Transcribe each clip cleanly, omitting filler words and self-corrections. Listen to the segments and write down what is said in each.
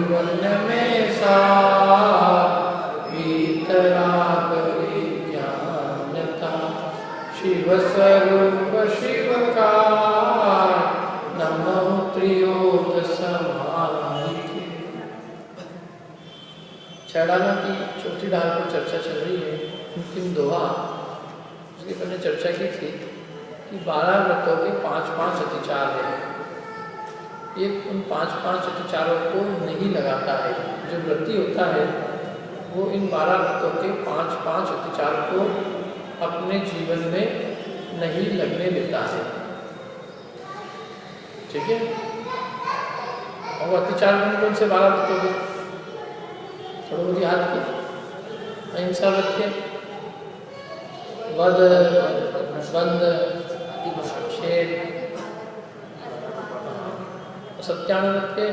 जीवन में सार, वीतराग विज्ञानता, शिव स्वरूप शिवकार, नमो त्रियोद समाधि। छेड़ाना की चौथी ढाल पर चर्चा चल रही है। अंतिम दोहा, उसकी पहले चर्चा की थी कि 12 व्रतों के 5-5 अतिचार हैं। ये उन 5-5 अतिचारों को नहीं लगाता है। जो व्रती होता है वो इन 12 व्रतों के 5-5 अतिचार को अपने जीवन में नहीं लगने देता है। ठीक है। और वो अतिचार कौन से 12 व्रतों के थोड़ा बहुत याद किया। अहिंसा व्रत के, वध, बंध, छेद, सत्यानुव्रत के,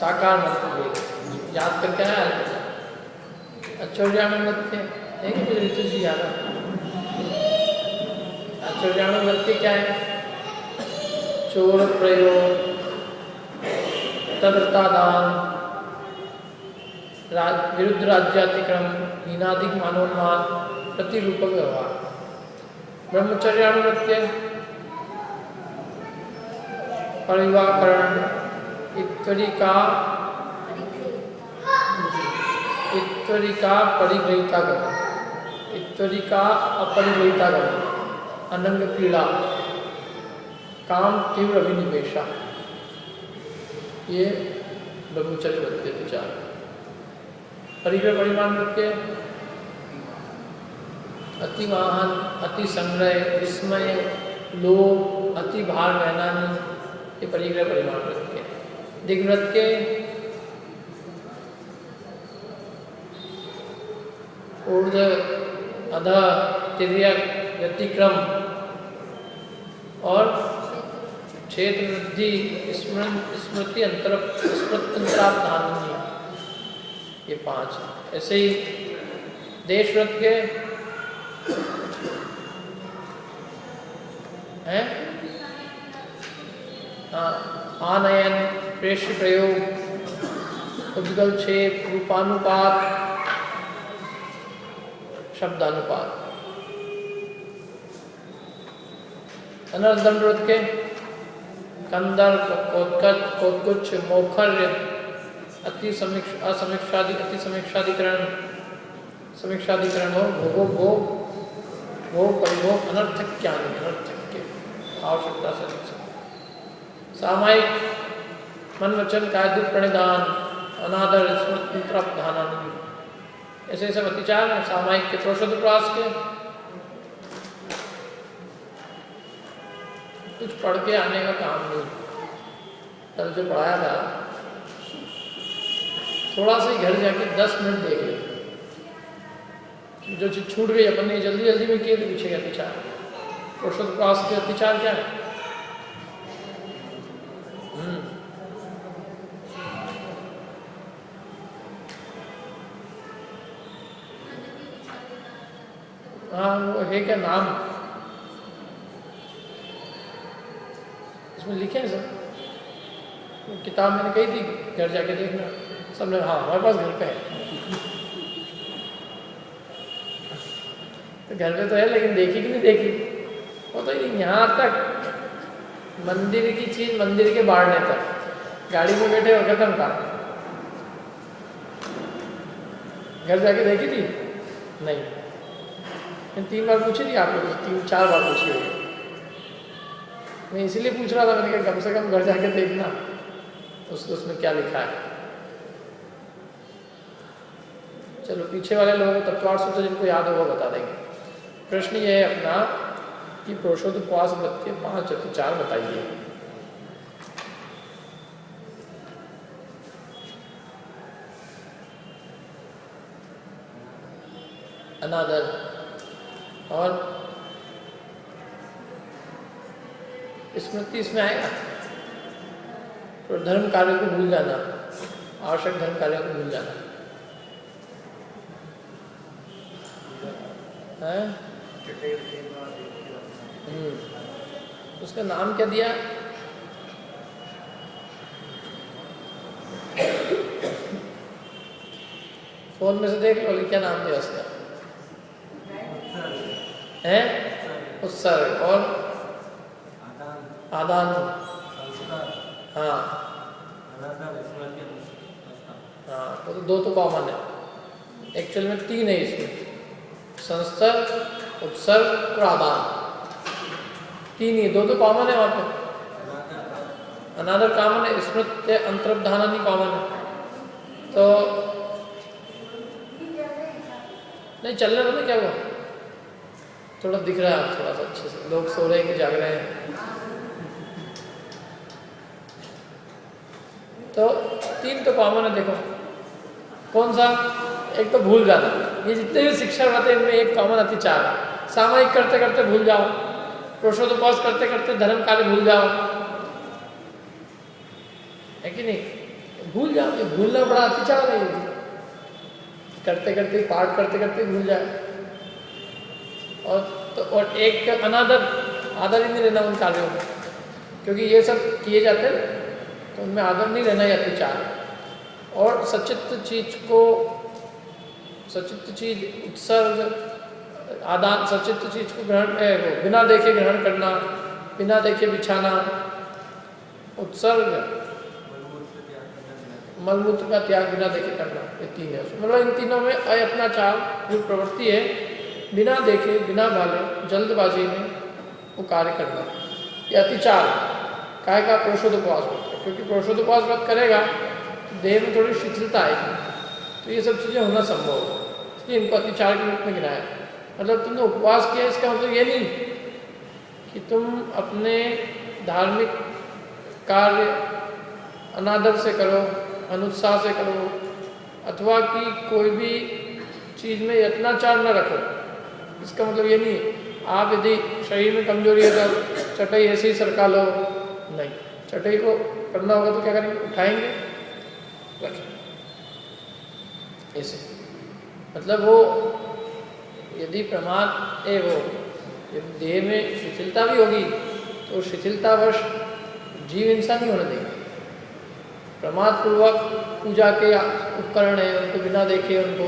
साकार व्रत याद करके आया। आचर्यानुव्रत के है कि ऋतु जी याद है। आचर्यानुव्रत के क्या है? चोर प्रयोग, तदर्था दान, विरुद्ध राज्यातिक्रम, हीनाधिक मानोन्मान, प्रतिरूपक व्यवहार। ब्रह्मचर्यानुव्रत के परिवाकरण, ईश्वरिका परिग्रहिता गमन, ईश्वरिका अपरिग्रहिता गमन, अनंग पीड़ा, काम तीव्र अभिनिवेशा। ये ब्रह्मचर्य व्रत के विचार। परिग्रह परिमाण व्रत के अति वाहन, अति संग्रह, विस्मय, लोभ, अति भार वहनानी, ये परिग्रह परिमाण व्रत के। दिग्व्रत के ऊर्ध्व, अधः, तिर्यक, व्यतिक्रम और क्षेत्र वृद्धि, स्मृति अंतराधानी, ये 5। ऐसे ही देशव्रत के हैं आनयन, प्रेष्य प्रयोग, उद्गल छेद, रूपानुपात, शब्दानुपात। अनर्थ दंड व्रत के कंदर, कोत्कुच्छ, मोखर्य, अति समीक्षाधिकरण, समीक्षाधिकरण हो, भोग परिभोग, अनर्थक क्या नहीं, अनर्थक के आवश्यकता से सामायिक, मन वचन कायदु प्रणिधान, अनादर, स्मृति, ऐसे सब अतिचार हैं। सामायिक के प्रोषोदप्रास के कुछ पढ़ के आने का काम नहीं। कल जो पढ़ाया था थोड़ा सा ही घर जाके 10 मिनट देख लेते। जो चीज छूट गई अपन ने जल्दी जल्दी में किए तो पीछे का अतिचार। प्रोषोदप्रास के अतिचार क्या है? हाँ, वो है क्या नाम इसमें लिखे हैं सब। किताब मैंने कही थी घर जाके देखना। सबने हाँ हमारे पास घर पे है। तो घर पे तो है लेकिन देखी कि नहीं देखी वो तो यहाँ तक मंदिर की चीज मंदिर के बाढ़ने तक गाड़ी में बैठे और खत्म का। घर जाके देखी थी नहीं। 3 बार पूछी थी आपको, 3-4 बार पूछी होगी। मैं इसीलिए पूछ रहा था, मैंने कहा कम से कम घर जाके देखना उसमें क्या लिखा है। चलो पीछे वाले लोगों को तत्वार्थ सूत्र जिनको याद होगा बता देंगे। प्रश्न ये है अपना कि प्रोषोदोपवास व्रत के 5 अतिचार बताइए। अनादर और स्मृति इसमें आएगा। तो धर्म कार्य को भूल जाना, आवश्यक धर्म कार्य को भूल जाना है। उसका नाम क्या दिया? फोन में से देख लो, क्या नाम दिया उसका? है उत्सर्ग और आदान। हाँ हाँ, तो दो तो कॉमन है, एक्चुअल में 3 है इसमें, संसर्ग, उत्सर्ग और आदान, 3 ही, 2 तो कॉमन है वहाँ पे। अनादर कॉमन है, स्मृत अंतर्धान नहीं कॉमन है। तो नहीं चलने दो ना, क्या हुआ? थोड़ा दिख रहा है थोड़ा सा अच्छे से, लोग सो रहे हैं कि जाग रहे हैं। तो 3 तो कॉमन है, देखो कौन सा? एक तो भूल जाना, ये जितने भी शिक्षण रहते हैं इनमें एक कॉमन अतिचार। सामयिक करते करते भूल जाओ, प्रोषोदोपास करते करते धर्म कार्य भूल जाओ, है कि नहीं? भूल जाओ, ये भूलना बड़ा अतिचार है। ये करते करते, पाठ करते करते भूल जाए। और एक अनादर, आदर ही नहीं रहना उन कार्यों में, क्योंकि ये सब किए जाते हैं तो उनमें आदर नहीं रहना, ये अतिचार। और सचित्त चीज को, सचित्त चीज उत्सर्ग, आदान, सचित्त चीज को ग्रहण, बिना देखे ग्रहण करना, बिना देखे बिछाना, उत्सर्ग, मलमूत्र का त्याग बिना देखे करना, ये 3 है। मतलब इन तीनों में अयत्नाचार जो प्रवृत्ति है, बिना देखे बिना भाले जल्दबाजी में वो कार्य करना, ये अतिचार काय का प्रोषोदोपवास व्रत है। क्योंकि प्रोषोदोपवास व्रत करेगा तो देह में थोड़ी शिथिलता आएगी, तो ये सब चीज़ें होना संभव है, इसलिए इनको अतिचार के रूप में गिनाया। मतलब तुमने उपवास किया, इसका मतलब ये नहीं कि तुम अपने धार्मिक कार्य अनादर से करो, अनुत्साह से करो, अथवा कि कोई भी चीज़ में यत्नाचार न रखो। इसका मतलब ये नहीं आप यदि शरीर में कमजोरी है तो चटाई ऐसे ही सरका लो, नहीं, चटाई को करना होगा तो क्या करेंगे? उठाएंगे, रखेंगे ऐसे। मतलब वो यदि प्रमाद है, वो यदि देह में शिथिलता भी होगी तो शिथिलतावश जीव हिंसा नहीं होने देंगे। प्रमाद पूर्वक पूजा के उपकरण है, उनको बिना देखे, उनको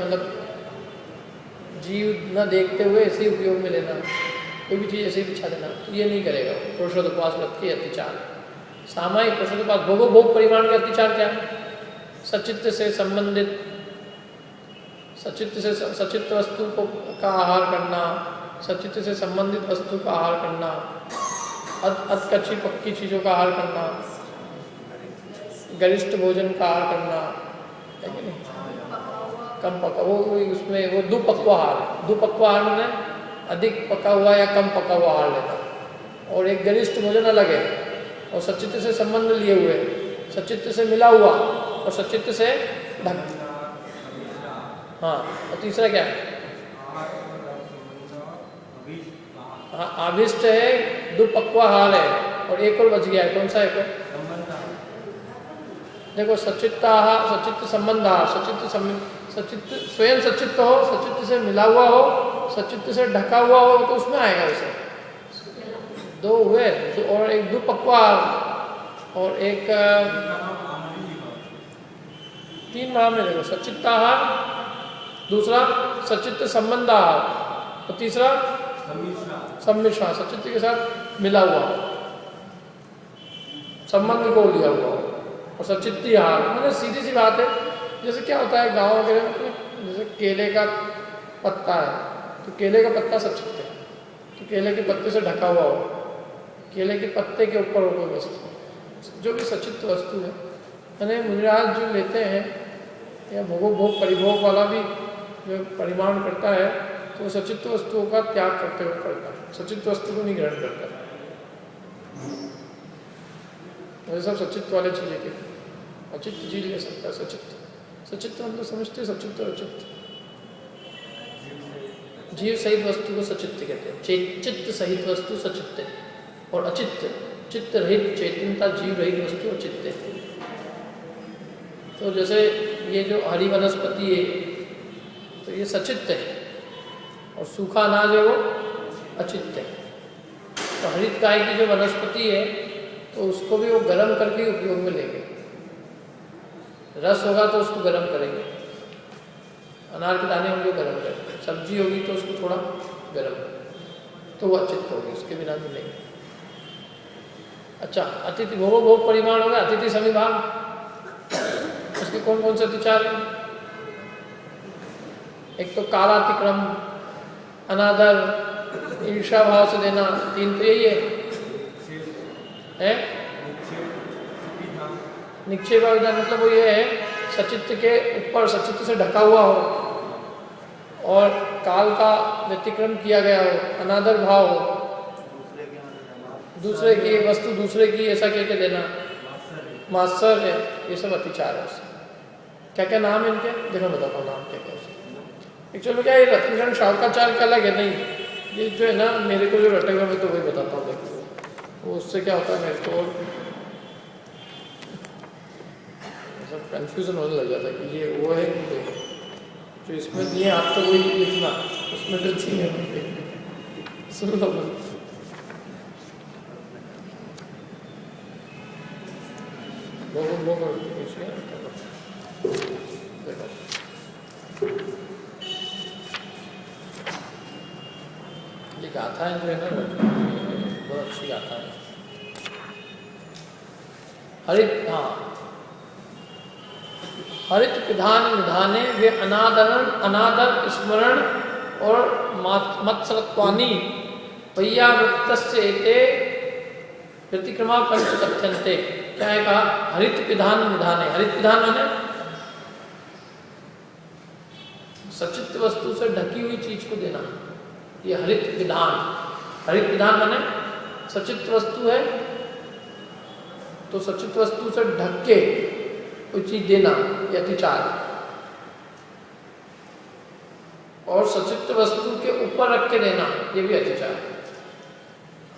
मतलब जीव न देखते हुए ऐसे ही उपयोग में लेना, कोई भी चीज़ ऐसे ही बिछा देना, तो ये नहीं करेगा। प्रोषोदोपवास व्रत के अतिचार, सामायिक प्रोषोदोपवास, भोगो भोग परिमाण के अतिचार क्या है? सचित्त से संबंधित, सचित्त से सचित्त वस्तु को का आहार करना, सचित्त से संबंधित वस्तु का आहार करना, अध कच्ची पक्की चीज़ों का आहार करना, गरिष्ठ भोजन का आहार करना, है कि नहीं? कम पका, वो उसमें वो दुपक्वाहार है। दुपक्वाहार में अधिक पका हुआ या कम पका हुआ आहार लेना, और एक गरिष्ठ भोजन अलग है, और सचित्त से संबंध लिए हुए, सचित्त से मिला हुआ और सचित्त से ढक। हाँ, और तीसरा क्या है? हाँ, आभिष्ट है, दुपक्वाहार है, और एक और बच गया है, कौन सा एक और? देखो, सचित्ताहार, सचित्त संबंधाहार, सचित्त स्वयं सचित्त हो, सचित्त से मिला हुआ हो, सचित्त से ढका हुआ हो, तो उसमें आएगा उसे। 2 हुए, और एक दुपक्वाहार और एक 3 भाव में देखो, सचित्ताहार, दूसरा सचित्त संबंधाहार, और तीसरा सम्मिश्रण, सचित्त के साथ मिला हुआ, संबंध को लिया हुआ, और सचित्ती आहार। मतलब सीधी सी बात है, जैसे क्या होता है गाँव वगैरह में, जैसे केले का पत्ता है, तो केले का पत्ता सचित्त है, तो केले के पत्ते से ढका हुआ हो, केले के पत्ते के ऊपर हो कोई वस्तु, जो भी सचित्त वस्तु है। यानी मुनिराज जो लेते हैं, या भोग परिभोग वाला भी जो परिमाण करता है, तो वो सचित्त वस्तुओं का त्याग करते हुए करता है, सचित्त वस्तु को नहीं ग्रहण करता। वैसे सब सचित्त वाले चीज़ें के, अचित्त चीज ले सकता है सचित्त। सचित्त मतलब समझते, सचित्त और अचित्त, जीव सहित वस्तु को सचित्त कहते हैं। चित्त सहित वस्तु सचित्त है, और अचित्त, चित्त रहित, चैतन्यता जीव रहित वस्तु अचित्त है। तो जैसे ये जो हरी वनस्पति है, तो ये सचित्त है, और सूखा अनाज है वो अचित्त है। तो हरित काय की जो वनस्पति है तो उसको भी वो गर्म करके उपयोग में लेंगे। रस होगा तो उसको गर्म करेंगे, अनार के दाने होंगे गर्म करेंगे, सब्जी होगी तो उसको थोड़ा गर्म करेंगे तो वो अचित होगी, उसके बिना भी नहीं। अच्छा, अतिथि भोगो भोग परिमाण होगा, अतिथि समिभाग, उसके कौन कौन से अतिचार हैं? एक तो कालातिक्रम, अनादर, ईर्षा भाव से देना, 3 तो यही है? निक्षेप विधान मतलब वो ये है सचित्र के ऊपर, सचित्र से ढका हुआ हो और काल का व्यतिक्रम किया गया हो, अनादर भाव हो, दूसरे की वस्तु दूसरे की ऐसा कह के देना, मास्टर है, ये सब अतिचार है उससे। क्या क्या नाम है इनके? देखो बताता हूँ नाम क्या क्या है। एक्चुअली क्या ये रत्नीकरण शावकाचार का अलग है, नहीं ये जो है ना मेरे को जो रटेगा मैं तो वही बताता हूँ। देखो वो उससे क्या होता है, मेरे को सब कन्फ्यूजन होने लग जाता है कि ये वो है कि जो इसमें दिए आप तो वही लिखना, उसमें जो चाहिए सुन लो। ये गाथा है जो है ना बहुत अच्छी गाथा है। हरित, हाँ, हरित विधान विधाने वे अनादर स्मरण और मत्सरत्वानि वैयावृत्तस्य एते प्रतिक्रमा पंच कथ्यन्ते। क्या है कहा? हरित विधान विधाने, हरित विधान माने सचित्र वस्तु से ढकी हुई चीज को देना, ये हरित विधान। हरित विधान माने सचित्र वस्तु है तो सचित्र वस्तु से ढक के कोई चीज देना, ये अतिचार। और सचित्र वस्तु के ऊपर रख के देना, ये भी अतिचार।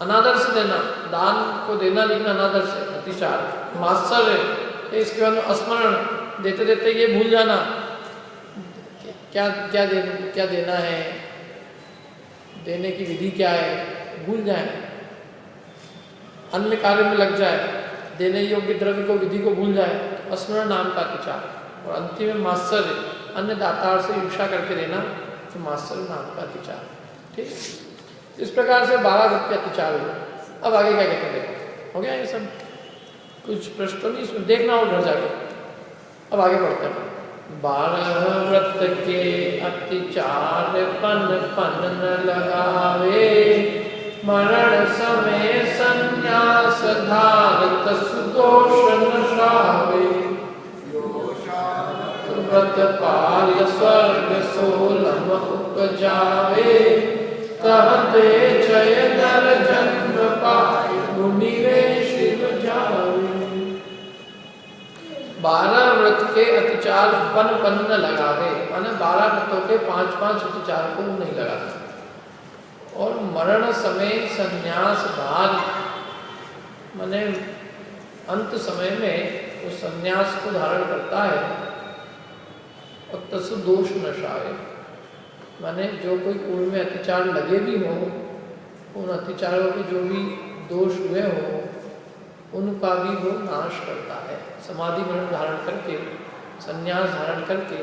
अनादर से देना, दान को देना लेकिन अनादर से, अतिचार। मात्सर्य, इसके बाद स्मरण, देते देते ये भूल जाना क्या देना है, देने की विधि क्या है, भूल जाए, अन्य कार्य में लग जाए, देने योग्य द्रव्य को विधि को भूल जाए, स्मरण नाम का अतिचार। और अंतिम में मात्सर्य, अन्य दातार से ईर्षा करके देना, तो मात्सर्य नाम का अतिचार। ठीक, इस प्रकार से 12 वृत्ति अतिचार हुए। अब आगे क्या कहते हैं, हो गया ये सब? कुछ प्रश्न तो नहीं इसमें, देखना हो घर जाके। अब आगे बढ़ते हैं। 12 व्रत के अतिचार पन पन न लगावे, मरण समय संन्यास धारत सुदोष नशावे। व्रत पाल स्वर्ग सोलम उपजावे, कहते जय नर जन्म पाए मुनिवे शिव जावे। 12 व्रत के अतिचार पन पन न लगावे, माने 12 व्रतों के 5-5 अतिचार को नहीं लगाता। और मरण समय संन्यास भार, माने अंत समय में वो संन्यास को धारण करता है। और तसु दोष नशावे, माने जो कोई पूर्व में अतिचार लगे भी हो, उन अतिचारों के जो भी दोष हुए हो उनका भी वो नाश करता है। समाधि मरण धारण करके, संन्यास धारण करके,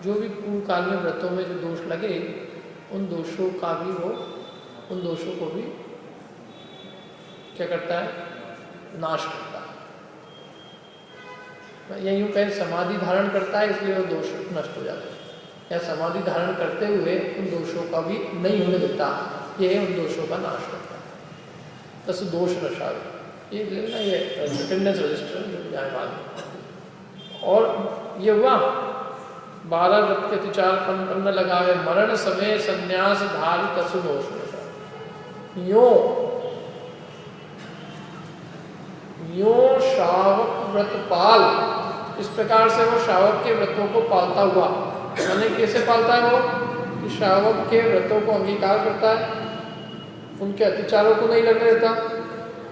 जो भी पूर्व काल में व्रतों में जो दोष लगे उन दोषों का भी वो, उन दोषों को भी क्या करता है, नाश करता है। या यूँ कहें समाधि धारण करता है इसलिए वो दोष नष्ट हो जाते हैं, या समाधि धारण करते हुए उन दोषों का भी नहीं होने देता, ये उन दोषों का नाश करता है। तस दोष नशावे, ये लेना, ये अटेंडेंस रजिस्टर जो न्यायवाद। और ये हुआ 12 व्रत के अतिचार पन न लगावे, मरण समय संन्यास धारी तसु दोष नशावे। यो श्रावक व्रतपाल, इस प्रकार से वो श्रावक के व्रतों को पालता हुआ, यानी कैसे पालता है वो, कि श्रावक के व्रतों को अंगीकार करता है, उनके अतिचारों को नहीं लगने देता,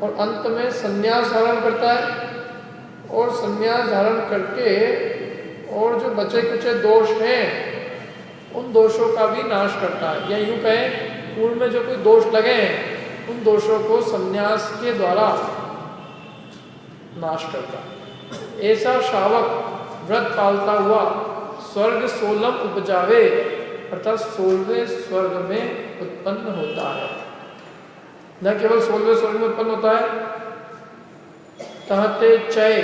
और अंत में संन्यास धारण करता है। और संन्यास धारण करके और जो बचे कुचे दोष हैं उन दोषों का भी नाश करता है। या यूँ कहें पूर्व में जो कोई दोष लगे हैं उन दोषों को संन्यास के द्वारा नाश करता। ऐसा शावक व्रत पालता हुआ स्वर्ग 16 उपजावे अर्थात 16वें स्वर्ग में उत्पन्न होता है। न केवल 16वें स्वर्ग में उत्पन्न होता है, तहते चय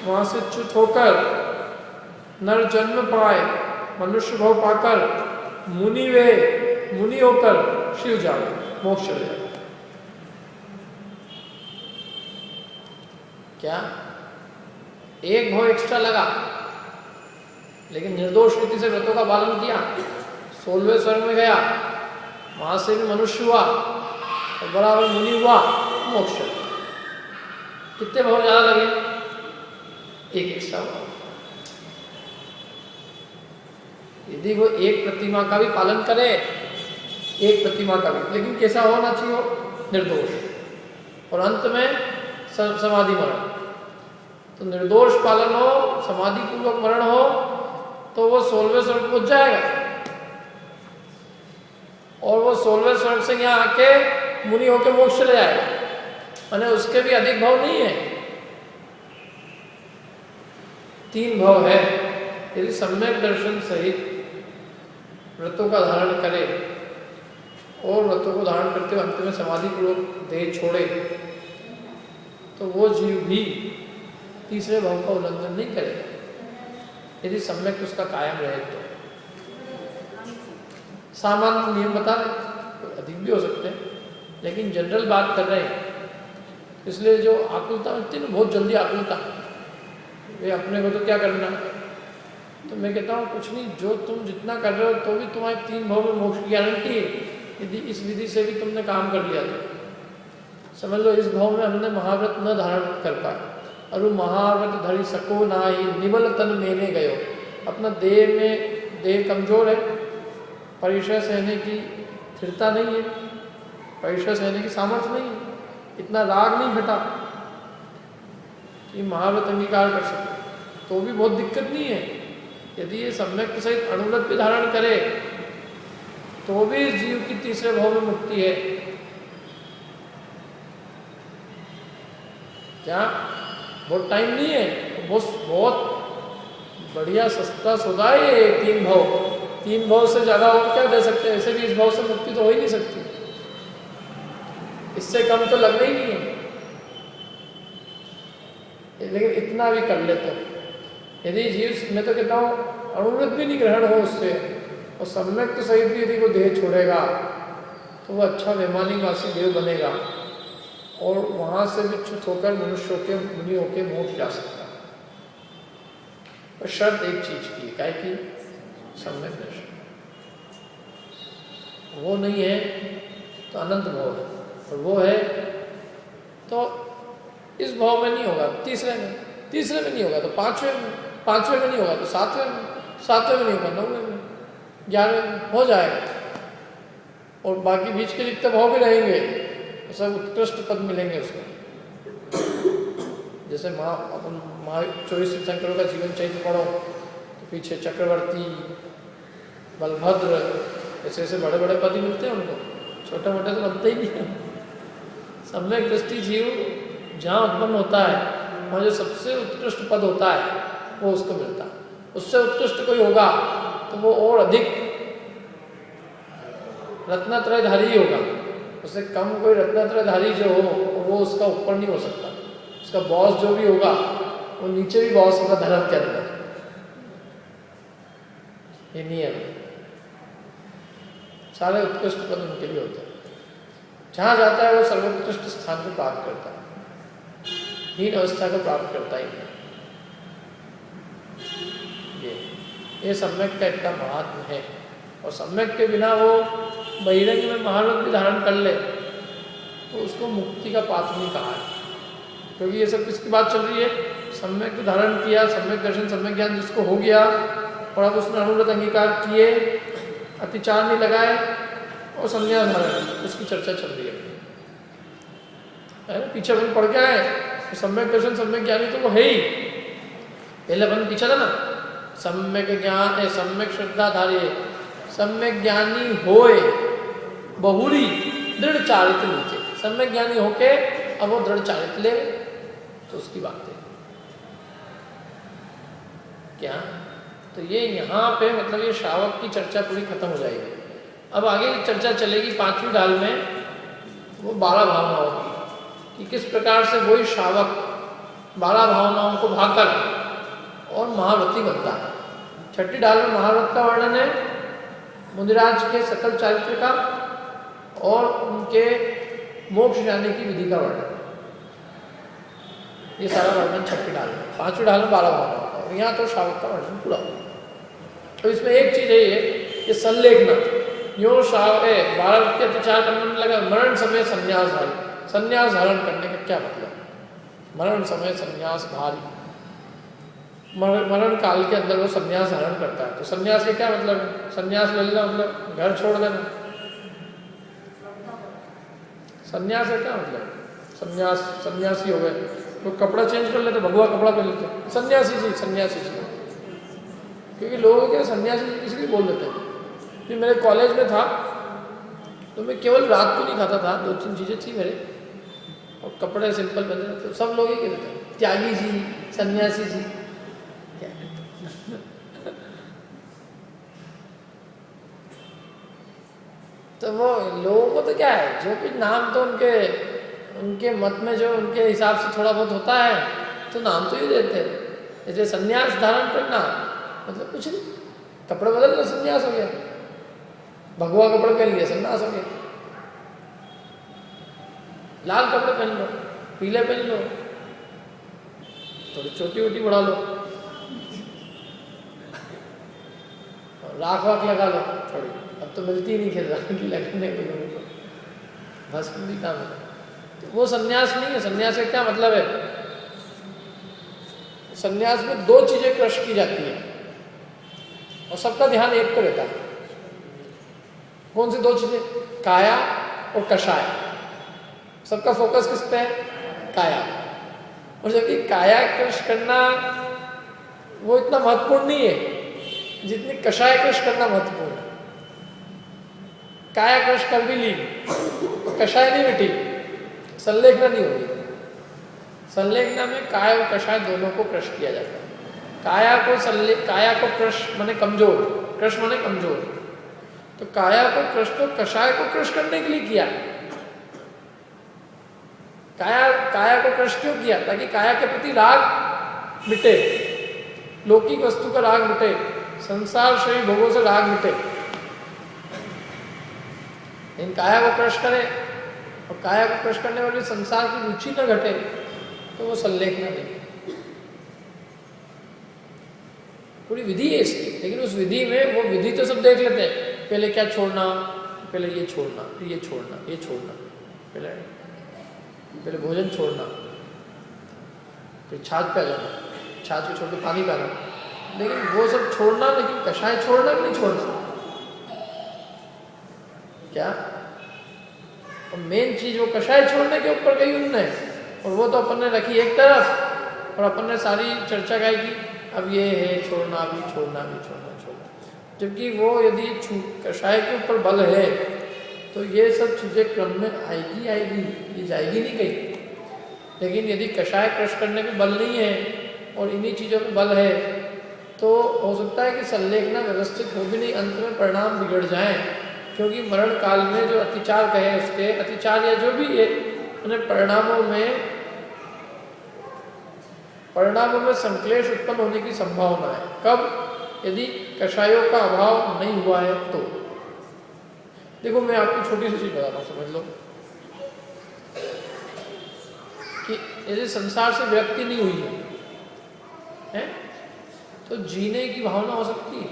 वहां से च्युत होकर नर जन्म पाए, मनुष्य भाव पाकर मुनि होकर शिव जाए, मोक्ष चले जाए। क्या एक भाव एक्स्ट्रा लगा, लेकिन निर्दोष रीति से व्रतों का पालन किया, 16वें स्वर्ग में गया, वहां से भी मनुष्य हुआ और बराबर मुनि हुआ, मोक्ष। कितने भाव ज्यादा लगे? एक एक्स्ट्रा भाव। यदि वो एक प्रतिमा का भी पालन करे, एक प्रतिमा का भी, लेकिन कैसा होना चाहिए? निर्दोष, और अंत में समाधि मरण। तो निर्दोष पालन हो, समाधि पूर्वक मरण हो, तो वो 16वें स्वर्ग पहुंच जाएगा, और वो 16वें स्वर्ग से यहाँ आके मुनि होकर मोक्ष चले जाएगा। माने उसके भी अधिक भाव नहीं है, 3 भाव है। यदि सम्यक दर्शन सहित व्रतों का धारण करे और व्रतों को धारण करते हुए अंत में समाधि पूर्वक देह छोड़े, तो वो जीव भी तीसरे भाव का उल्लंघन नहीं करेगा, यदि सम्यक उसका कायम रहे तो। सामान्य नियम बता रहे, अधिक भी हो सकते हैं, लेकिन जनरल बात कर रहे हैं। इसलिए जो आकुलता होती है ना, बहुत जल्दी आकुलता, वे अपने को तो क्या करना, तो मैं कहता हूँ कुछ नहीं, जो तुम जितना कर रहे हो तो भी तुम्हारे 3 भाव में मोक्ष की गारंटी है, यदि इस विधि से भी तुमने काम कर लिया तो। समझ लो इस भाव में हमने महाव्रत न धारण कर पाए, और वो महाव्रत धरी सको ना ही निबल तन मेने गयो। अपना देह कमजोर है, परिचय सहने की स्थिरता नहीं है, परिचय सहने की सामर्थ्य नहीं है, इतना राग नहीं घटा कि महाव्रत अंगीकार कर सके, तो भी बहुत दिक्कत नहीं है। यदि ये सम्यक सहित अणुव्रत भी धारण करे तो भी इस जीव की तीसरे भाव में मुक्ति है। क्या बहुत टाइम नहीं है, बहुत बढ़िया सस्ता सौदा है ये 3 भाव। 3 भाव से ज्यादा और क्या दे सकते हैं? ऐसे भी इस भाव से मुक्ति तो हो ही नहीं सकती, इससे कम तो लगना ही नहीं है, लेकिन इतना भी कर ले तो। यदि जीव, मैं तो कहता हूँ अणुव्रत भी नहीं ग्रहण हो उससे, और सम्यक तो सहित भी यदि वो देह छोड़ेगा तो वो अच्छा वैमानिकवासी देव बनेगा, और वहां से भी च्युत होकर मनुष्य के मुनि होकर मोक्ष जा सकता है। और शर्त एक चीज की, काय की? सम्यक दर्शन। वो नहीं है तो अनंत भाव है, और वो है तो इस भाव में नहीं होगा, तीसरे में नहीं होगा तो पांचवें में नहीं होगा तो सातवें में नहीं होगा, 9वें में, 11वें में हो जाएगा। और बाकी बीच के जितने भाव भी रहेंगे सब उत्कृष्ट पद मिलेंगे उसको। जैसे अपन 24 तीर्थंकरों का जीवन चरित्र पढ़ो तो पीछे चक्रवर्ती, बलभद्र, ऐसे बड़े बड़े पद ही मिलते हैं उनको, छोटे मोटे तो बनते ही नहीं। सम्यक दृष्टि जीव जहाँ उत्पन्न होता है वहाँ जो सबसे उत्कृष्ट पद होता है वो उसको मिलता है। उससे उत्कृष्ट कोई होगा तो वो और अधिक रत्नत्रयधारी ही होगा, उससे कम कोई रत्नत्रयधारी जो हो वो उसका ऊपर नहीं हो सकता। उसका बॉस जो भी होगा वो नीचे भी बॉस होगा धर्म के अंदर, ये नियम। सारे उत्कृष्ट पद उनके लिए होते हैं, जहाँ जाता है वो सर्वोत्कृष्ट स्थान को प्राप्त करता है, हीन अवस्था को प्राप्त करता ही नहीं। ये सम्यक का इतना महत्व है, और सम्यक के बिना वो बहिरंग में महाव्रत भी धारण कर ले तो उसको मुक्ति का पात्र नहीं कहा है। क्योंकि ये सब किसकी बात चल रही है? सम्यक को धारण किया, सम्यक दर्शन, सम्यक ज्ञान जिसको हो गया, और अब उसने अणुव्रत अंगीकार किए, अतिचार नहीं लगाए और संन्यास धारण, उसकी चर्चा चल रही है ना। पीछे अपन पढ़ के आए तो सम्यक दर्शन, सम्यक ज्ञानी तो वो है ही। पहले अपन पीछा था ना, सम्यक ज्ञान, सम्यक श्रद्धाधारी, सम्यक ज्ञानी होए बहुरी दृढ़ चारित्र नीचे। सम्यक ज्ञानी होके अब वो दृढ़ चारित्र ले, तो उसकी बात है क्या। तो ये यहाँ पे मतलब ये श्रावक की चर्चा पूरी खत्म हो जाएगी। अब आगे की चर्चा चलेगी 5वीं ढाल में, वो 12 भावनाओं की, कि किस प्रकार से वही श्रावक 12 भावनाओं को भाकर और महाव्रती बनता है। 6ठी ढाल में महाव्रत का वर्णन है, मुनिराज के सकल चारित्र का और उनके मोक्ष जाने की विधि का वर्णन, ये सारा वर्णन 6ठी ढाल में। 5वीं ढाल में 12 भावनाओं का, और यहाँ तो श्रावक का वर्णन पूरा। तो इसमें एक चीज है ये संलेखना, यो श्रावक 12 व्यक्ति अत्याचार करने में लगा, मरण समय संन्यास धारी। संन्यास धारण करने का क्या मतलब, मरण समय संन्यास धारी, मरण काल के अंदर वो संन्यास धारण करता है। तो संन्यास के क्या मतलब है, संन्यास ले लेना मतलब घर छोड़ देना। संन्यास का क्या मतलब, संन्यास सन्यासी हो गए तो कपड़ा चेंज कर लेते, भगवा कपड़ा पहन लेते, सन्यासी जी सन्यासी जी। क्योंकि लोग क्या सन्यासी जी किसी भी बोल देते हैं। फिर मेरे कॉलेज में था तो मैं केवल रात को नहीं खाता था, 2-3 चीज़ें थी मेरे, और कपड़े सिंपल पहनते, तो सब लोग ही कहते थे त्यागी जी सन्यासी जी। तो वो लोगों को तो क्या है, जो कुछ नाम तो उनके मत में जो उनके हिसाब से थोड़ा बहुत होता है तो नाम तो ही देते हैं। जैसे सन्यास धारण करना मतलब कुछ नहीं, कपड़े बदल लो सन्यास हो गया, भगवा कपड़े पहन लिया सन्यास हो गया, लाल कपड़े पहन लो, पीले पहन लो, थोड़ी छोटी वोटी बढ़ा लो, राख वाख लगा लो थोड़ी, अब तो मिलती ही नहीं खेल राख की लगाने को लोगों को, भस्म भी काम है। तो वो सन्यास नहीं है। सन्यास का क्या मतलब है, सन्यास में 2 चीजें क्रश की जाती है और सबका ध्यान एक पर रहता है। कौन सी 2 चीजें, काया और कषाय। सबका फोकस किस पे है, काया। और जबकि काया क्रश करना वो इतना महत्वपूर्ण नहीं है जितनी कषाय क्रश करना महत्वपूर्ण है। काया क्रश कर भी ली, कषाय नहीं मिटी, संलेखना नहीं होगी। संलेखना में काय और कषाय दोनों को क्रश किया जाता है। काया को क्रश माने कमजोर, क्रश माने कमजोर, तो काया को क्रश तो कषाय को क्रश करने के लिए किया। काया को क्रश क्यों किया, ताकि काया के प्रति राग मिटे, लौकिक वस्तु का राग मिटे, संसार शरीर भोगों से राग मिटे। इन काया को क्रश करे और काया को क्रश करने वाले संसार की रुचि न घटे, तो वो संलेखना नहीं। पूरी विधि है इसकी, लेकिन उस विधि में वो विधि तो सब देख लेते हैं, पहले क्या छोड़ना, पहले ये छोड़ना, फिर ये छोड़ना, ये छोड़ना, पहले भोजन छोड़ना, फिर छाछ पे जाना, छाछ को छोड़ के पानी पाना, लेकिन वो सब छोड़ना, लेकिन कषाय छोड़ना कि नहीं छोड़ना, क्या। और मेन चीज वो कषाय छोड़ने के ऊपर गई उनने, और वो तो अपन ने रखी एक तरफ, और अपन ने सारी चर्चा गाई की अब ये है छोड़ना, भी छोड़ना, भी छोड़ना, छोड़ना। जबकि वो यदि कषाय के ऊपर बल है तो ये सब चीजें क्रम में आएगी, ये जाएगी नहीं कहीं। लेकिन यदि कषाय क्रश करने पे बल नहीं है और इन्हीं चीजों पे बल है, तो हो सकता है कि संलेखना व्यवस्थित हो भी नहीं, अंत में परिणाम बिगड़ जाए। क्योंकि मरण काल में जो अतिचार कहे, उसके अतिचार या जो भी है, उन्हें परिणामों में संक्लेश उत्पन्न होने की संभावना है। कब, यदि कषायों का अभाव नहीं हुआ है तो। देखो मैं आपको छोटी सी चीज बताता हूँ, समझ लो कि यदि संसार से व्यक्ति नहीं हुई है तो जीने की भावना हो सकती है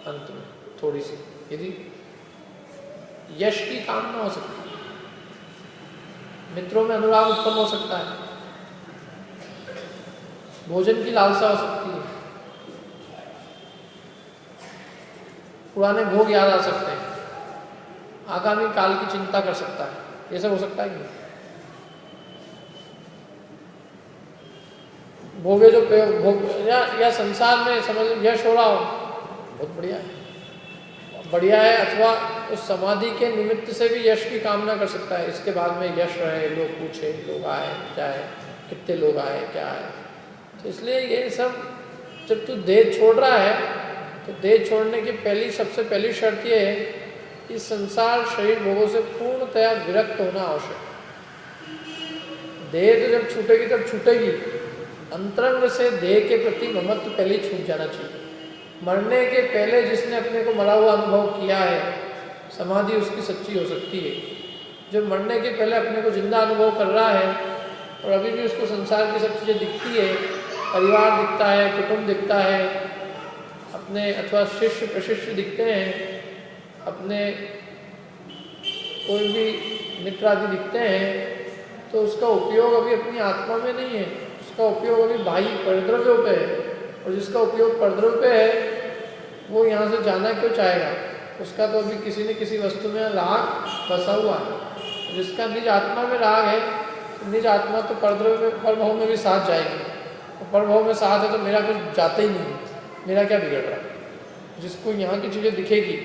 अंत में थोड़ी सी, यदि यश की कामना हो सकती है, मित्रों में अनुराग उत्पन्न हो सकता है, भोजन की लालसा हो सकती है, पुराने भोग याद आ सकते हैं, आगामी काल की चिंता कर सकता है, ये सब हो सकता है कि नहीं। भोगे जो भोग या संसार में समझ यश हो रहा हो, बहुत बढ़िया है, और बढ़िया है, अथवा उस समाधि के निमित्त से भी यश की कामना कर सकता है। इसके बाद में यश रहे, लोग पूछे, लोग आए जाए, कितने लोग आए, क्या आए। तो इसलिए ये सब, जब तू देह छोड़ रहा है तो देह छोड़ने की सबसे पहली शर्त ये है कि संसार शरीर भोगों से पूर्णतया विरक्त होना आवश्यक। देह तो जब छूटेगी तब छूटेगी, अंतरंग से देह के प्रति ममत्व पहले ही छूट जाना चाहिए। मरने के पहले जिसने अपने को मरा हुआ अनुभव किया है, समाधि उसकी सच्ची हो सकती है। जो मरने के पहले अपने को जिंदा अनुभव कर रहा है और अभी भी उसको संसार की सब चीज़ें दिखती है, परिवार दिखता है, कुटुंब दिखता है, अपने अथवा शिष्य प्रशिष्य दिखते हैं, अपने कोई भी मित्र आदि दिखते हैं, तो उसका उपयोग अभी अपनी आत्मा में नहीं है, उसका उपयोग अभी बाह्य परद्रव्यों पे है। और जिसका उपयोग परद्रव्य पे है वो यहाँ से जाना क्यों चाहेगा? उसका तो अभी किसी न किसी वस्तु में राग बसा हुआ है। जिसका निज आत्मा में राग है, तो निज आत्मा तो परद्रव्य में, परभाव में भी साथ जाएगी। और परभाव में साथ है तो मेरा कुछ जाता ही नहीं, मेरा क्या बिगड़ रहा है? जिसको यहाँ की चीज़ें दिखेगी,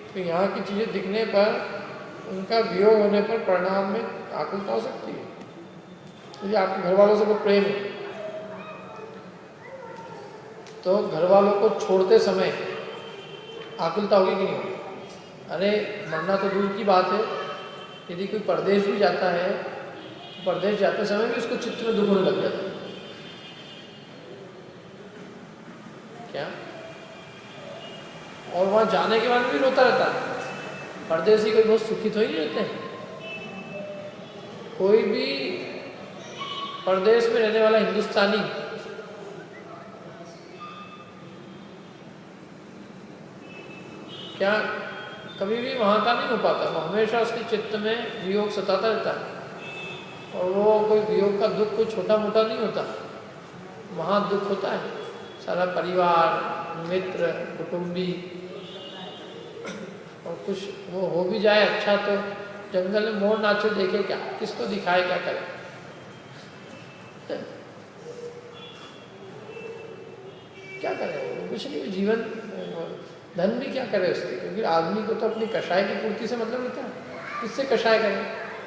तो यहाँ की चीज़ें दिखने पर, उनका वियोग होने पर परिणाम में आकुलता हो सकती है। यदि आपके घर वालों से कोई प्रेम है तो घर वालों को छोड़ते समय आकुलता होगी कि नहीं होगी? अरे मरना तो दूर की बात है, यदि कोई परदेश भी जाता है तो परदेश जाते समय भी उसको चित्त में दुख होने लग जाता है। क्या? और वहाँ जाने के बाद भी रोता रहता है। परदेशी कोई बहुत सुखी तो ही नहीं रहते हैं। कोई भी परदेश में रहने वाला हिंदुस्तानी क्या कभी भी वहाँ का नहीं हो पाता। वो हमेशा उसके चित्त में वियोग सताता रहता है। और वो कोई वियोग का दुख कोई छोटा मोटा नहीं होता, वहाँ दुख होता है। सारा परिवार, मित्र, कुटुंबी, और कुछ वो हो भी जाए अच्छा तो जंगल में मोर नाचे देखे क्या, किसको दिखाए, क्या करे? क्या करे वो? कुछ नहीं। जीवन, धन भी क्या करे उसके, क्योंकि आदमी को तो अपनी कषाय की पूर्ति से मतलब होता है। किससे कषाय करे?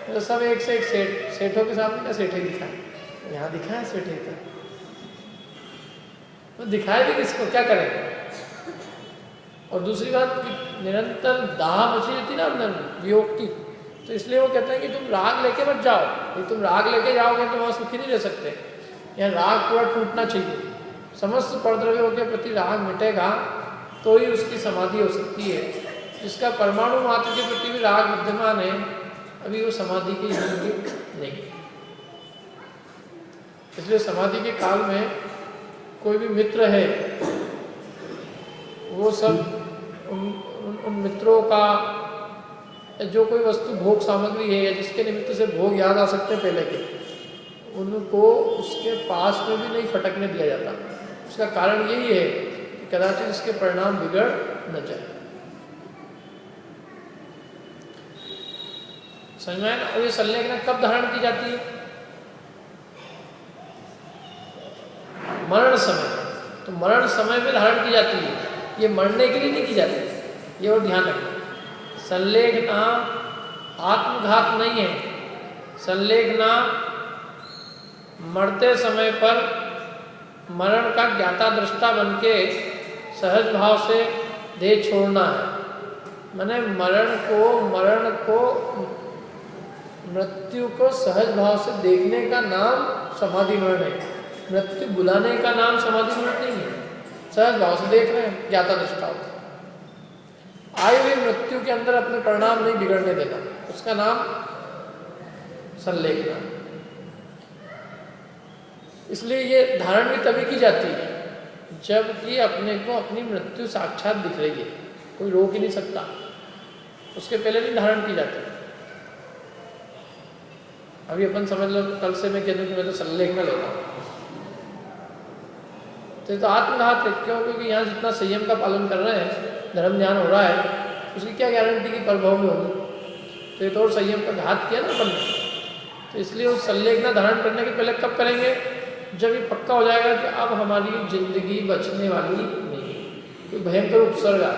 तो सब एक से एक सेठों के सामने क्या सेठे दिखाए? यहाँ दिखाए सेठे का, तो दिखाए भी किसको, क्या करेगा? और दूसरी बात कि निरंतर दाह मची रहती ना अंदर वियोग की, तो इसलिए वो कहते हैं कि तुम राग लेके मत जाओ। यदि तुम राग लेके जाओगे तो वहाँ सुखी नहीं रह सकते। यहाँ राग पूरा टूटना चाहिए। समस्त परद्रव्यों के प्रति राग मिटेगा तो ही उसकी समाधि हो सकती है। जिसका परमाणु मात्र के प्रति भी राग विद्यमान है, अभी वो समाधि के योग्य नहीं। इसलिए समाधि के काल में कोई भी मित्र है, वो सब उन मित्रों का, जो कोई वस्तु भोग सामग्री है या जिसके निमित्त से भोग याद आ सकते हैं पहले के, उनको उसके पास में भी नहीं फटकने दिया जाता। उसका कारण यही है कि कदाचित इसके परिणाम बिगड़ न जाए। समझ में आया ना? और ये संलेखना कब धारण की जाती है? मरण समय। तो मरण समय में धारण की जाती है, ये मरने के लिए नहीं की जाती। ये और ध्यान रखना, संलेखना आत्मघात नहीं है। संलेखना मरते समय पर मरण का ज्ञाता दृष्टा बन के सहज भाव से देह छोड़ना है। माने मृत्यु को सहज भाव से देखने का नाम समाधि मरण है। मृत्यु बुलाने का नाम समाधि मरण नहीं है। सहज भाव से देख रहे हैं, ज्ञाता दृष्टा होता है। आई हुई मृत्यु के अंदर अपने परिणाम नहीं बिगड़ने देना, उसका नाम संलेखना। इसलिए ये धारण भी तभी की जाती है जबकि अपने को अपनी मृत्यु साक्षात दिख रही है, कोई रोक ही नहीं सकता। उसके पहले नहीं धारण की जाती। अभी अपन समझ लो कल से मैं कह दूं कि मैं तो संलेखना ले रहा हूँ, तो आत्मघात है। क्यों? क्योंकि यहाँ जितना संयम का पालन कर रहे हैं, धर्म ध्यान हो रहा है, उसकी क्या गारंटी कि प्रभाव में होगी? तो ये तो और संयम का घात किया ना अपन ने। तो इसलिए उस संलेखना धारण करने के पहले कब करेंगे? जब ये पक्का हो जाएगा कि अब हमारी जिंदगी बचने वाली नहीं है, कोई भयंकर उपसर्ग आ,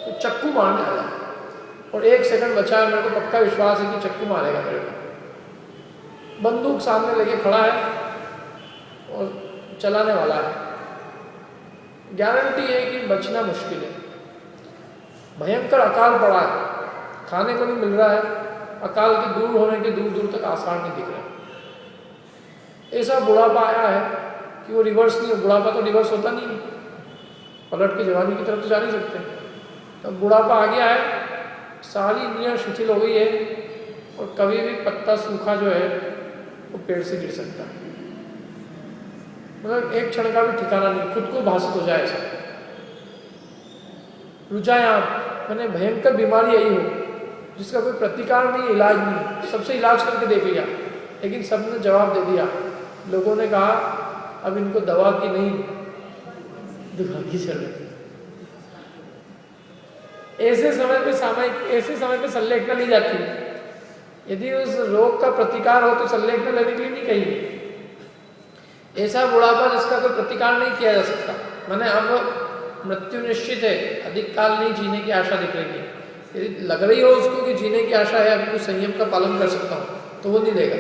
तो चक्कू मारने वाला है और 1 सेकंड बचा है, मेरे को पक्का विश्वास है कि चक्कू मारेगा मेरे को। बंदूक सामने लेके खड़ा है और चलाने वाला है, गारंटी है कि बचना मुश्किल है। भयंकर अकाल पड़ा है, खाने को नहीं मिल रहा है, अकाल के दूर होने के दूर दूर तक आसार नहीं दिख रहा। ऐसा बुढ़ापा आया है कि वो रिवर्स नहीं, बुढ़ापा तो रिवर्स होता नहीं, पलट के जवानी की तरफ तो जा नहीं सकते। तो बुढ़ापा आ गया है, सारी इंद्रियां शिथिल हो गई है और कभी भी पत्ता सूखा जो है वो पेड़ से गिर सकता है, मतलब एक क्षण का भी ठिकाना नहीं, खुद को भाषित हो जाए ऐसा। रुझायाम मैंने भयंकर बीमारी यही हो जिसका कोई प्रतिकार नहीं, इलाज नहीं, सबसे इलाज करके देख लिया लेकिन सबने जवाब दे दिया। लोगों ने कहा अब इनको दवा की नहीं, दुआ की जरूरत है। ऐसे समय पे संलेखना ली जाती है। यदि उस रोग का प्रतिकार हो तो संलेखना लेने के लिए नहीं कही। ऐसा बुढ़ापा जिसका कोई प्रतिकार नहीं किया जा सकता, मैंने अब मृत्यु निश्चित है, अधिक काल नहीं जीने की आशा दिख रही है, यदि लग रही हो उसको कि जीने की आशा है, अब कुछ संयम का पालन कर सकता हूँ, तो वो नहीं देगा।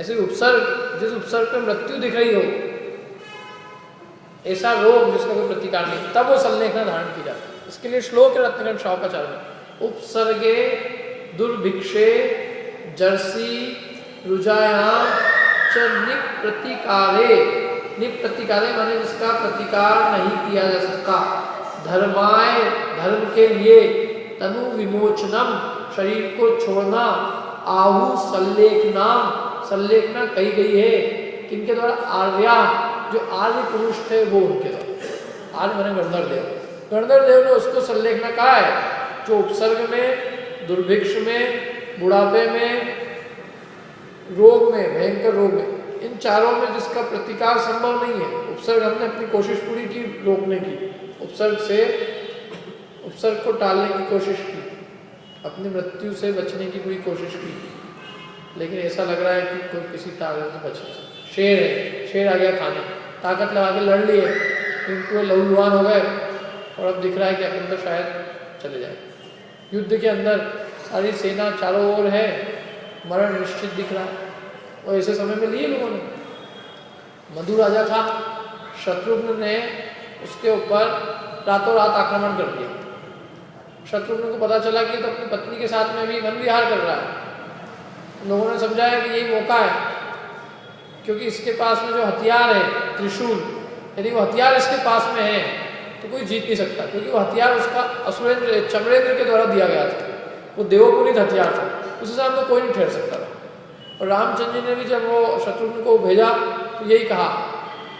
ऐसे उपसर्ग, जिस उपसर्ग पे मृत्यु दिख रही हो, ऐसा रोग जिसका कोई प्रतिकार नहीं, तब वो संलेखना धारण की जाती है। इसके लिए श्लोक रत्नगण शावकाचार्य, उपसर्गे दुर्भिक्षे जर्सी रुजायाम च निप्रतिकारे, निप्रतिकारे माने जिसका प्रतिकार नहीं किया जा सकता, धर्माय धर्म के लिए, तनु विमोचनम शरीर को छोड़ना, आहु संलेखनाम, संलेखना कही गई है किनके द्वारा, आर्या, जो आर्य पुरुष थे वो उनके द्वारा, आर्य माने गणधर देव, गणधर देव ने उसको संलेखना कहा है, जो उपसर्ग में, दुर्भिक्ष में, बुढ़ापे में, रोग में, भयंकर रोग में, इन चारों में जिसका प्रतिकार संभव नहीं है। उपसर्ग हमने अपनी कोशिश पूरी की रोकने की, उपसर्ग को टालने की कोशिश की, अपनी मृत्यु से बचने की पूरी कोशिश की, लेकिन ऐसा लग रहा है कि कोई किसी ताकत से बचे। शेर है, शेर आ गया खाने, ताकत लगा के लड़ लिए, इनको लहूलुहान हो गए और अब दिख रहा है कि अपन तो शायद चले जाए। युद्ध के अंदर सारी सेना चारों ओर है, मरण निश्चित दिख रहा है, और ऐसे समय में लिए लोगों ने। मधु राजा था, शत्रुघ्न ने उसके ऊपर रातों रात आक्रमण कर दिया। शत्रुघ्न को पता चला कि तो अपनी पत्नी के साथ में भी वन विहार कर रहा है। लोगों ने समझाया कि यही मौका है, क्योंकि इसके पास में जो हथियार है त्रिशूल, यदि वो हथियार इसके पास में है तो कोई जीत नहीं सकता, क्योंकि वो हथियार उसका असुरेंद्र चमरेंद्र के द्वारा दिया गया था, वो देवोपुनीत हथियार था, उस सामने कोई नहीं ठहर सकता था। और रामचंद्र जी ने भी जब वो शत्रुघ्न को भेजा तो यही कहा,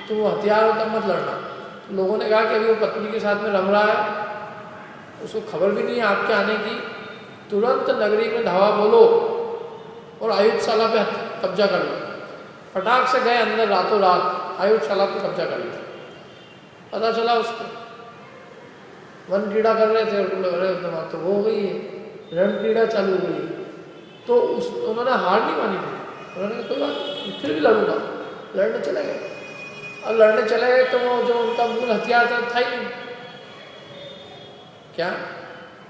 तो वो हथियार हो तब मत लड़ना। तो लोगों ने कहा कि अभी वो पत्नी के साथ में रम रहा है, उसको खबर भी नहीं है आपके आने की, तुरंत नगरी में धावा बोलो और आयुधशाला पे कब्जा कर लो। फटाक से गए अंदर, रातों रात आयुधशाला पे कब्जा कर लिया। पता चला उसको वन क्रीड़ा कर रहे थे और तो वो हो गई है, रण क्रीड़ा चालू हो गई। तो उन्होंने हार नहीं मानी थी, उन्होंने कहा कोई बात नहीं, फिर भी लड़ूंगा। लड़ने चले गए। अब लड़ने चले गए तो वो जो उनका मूल हथियार था ही नहीं, क्या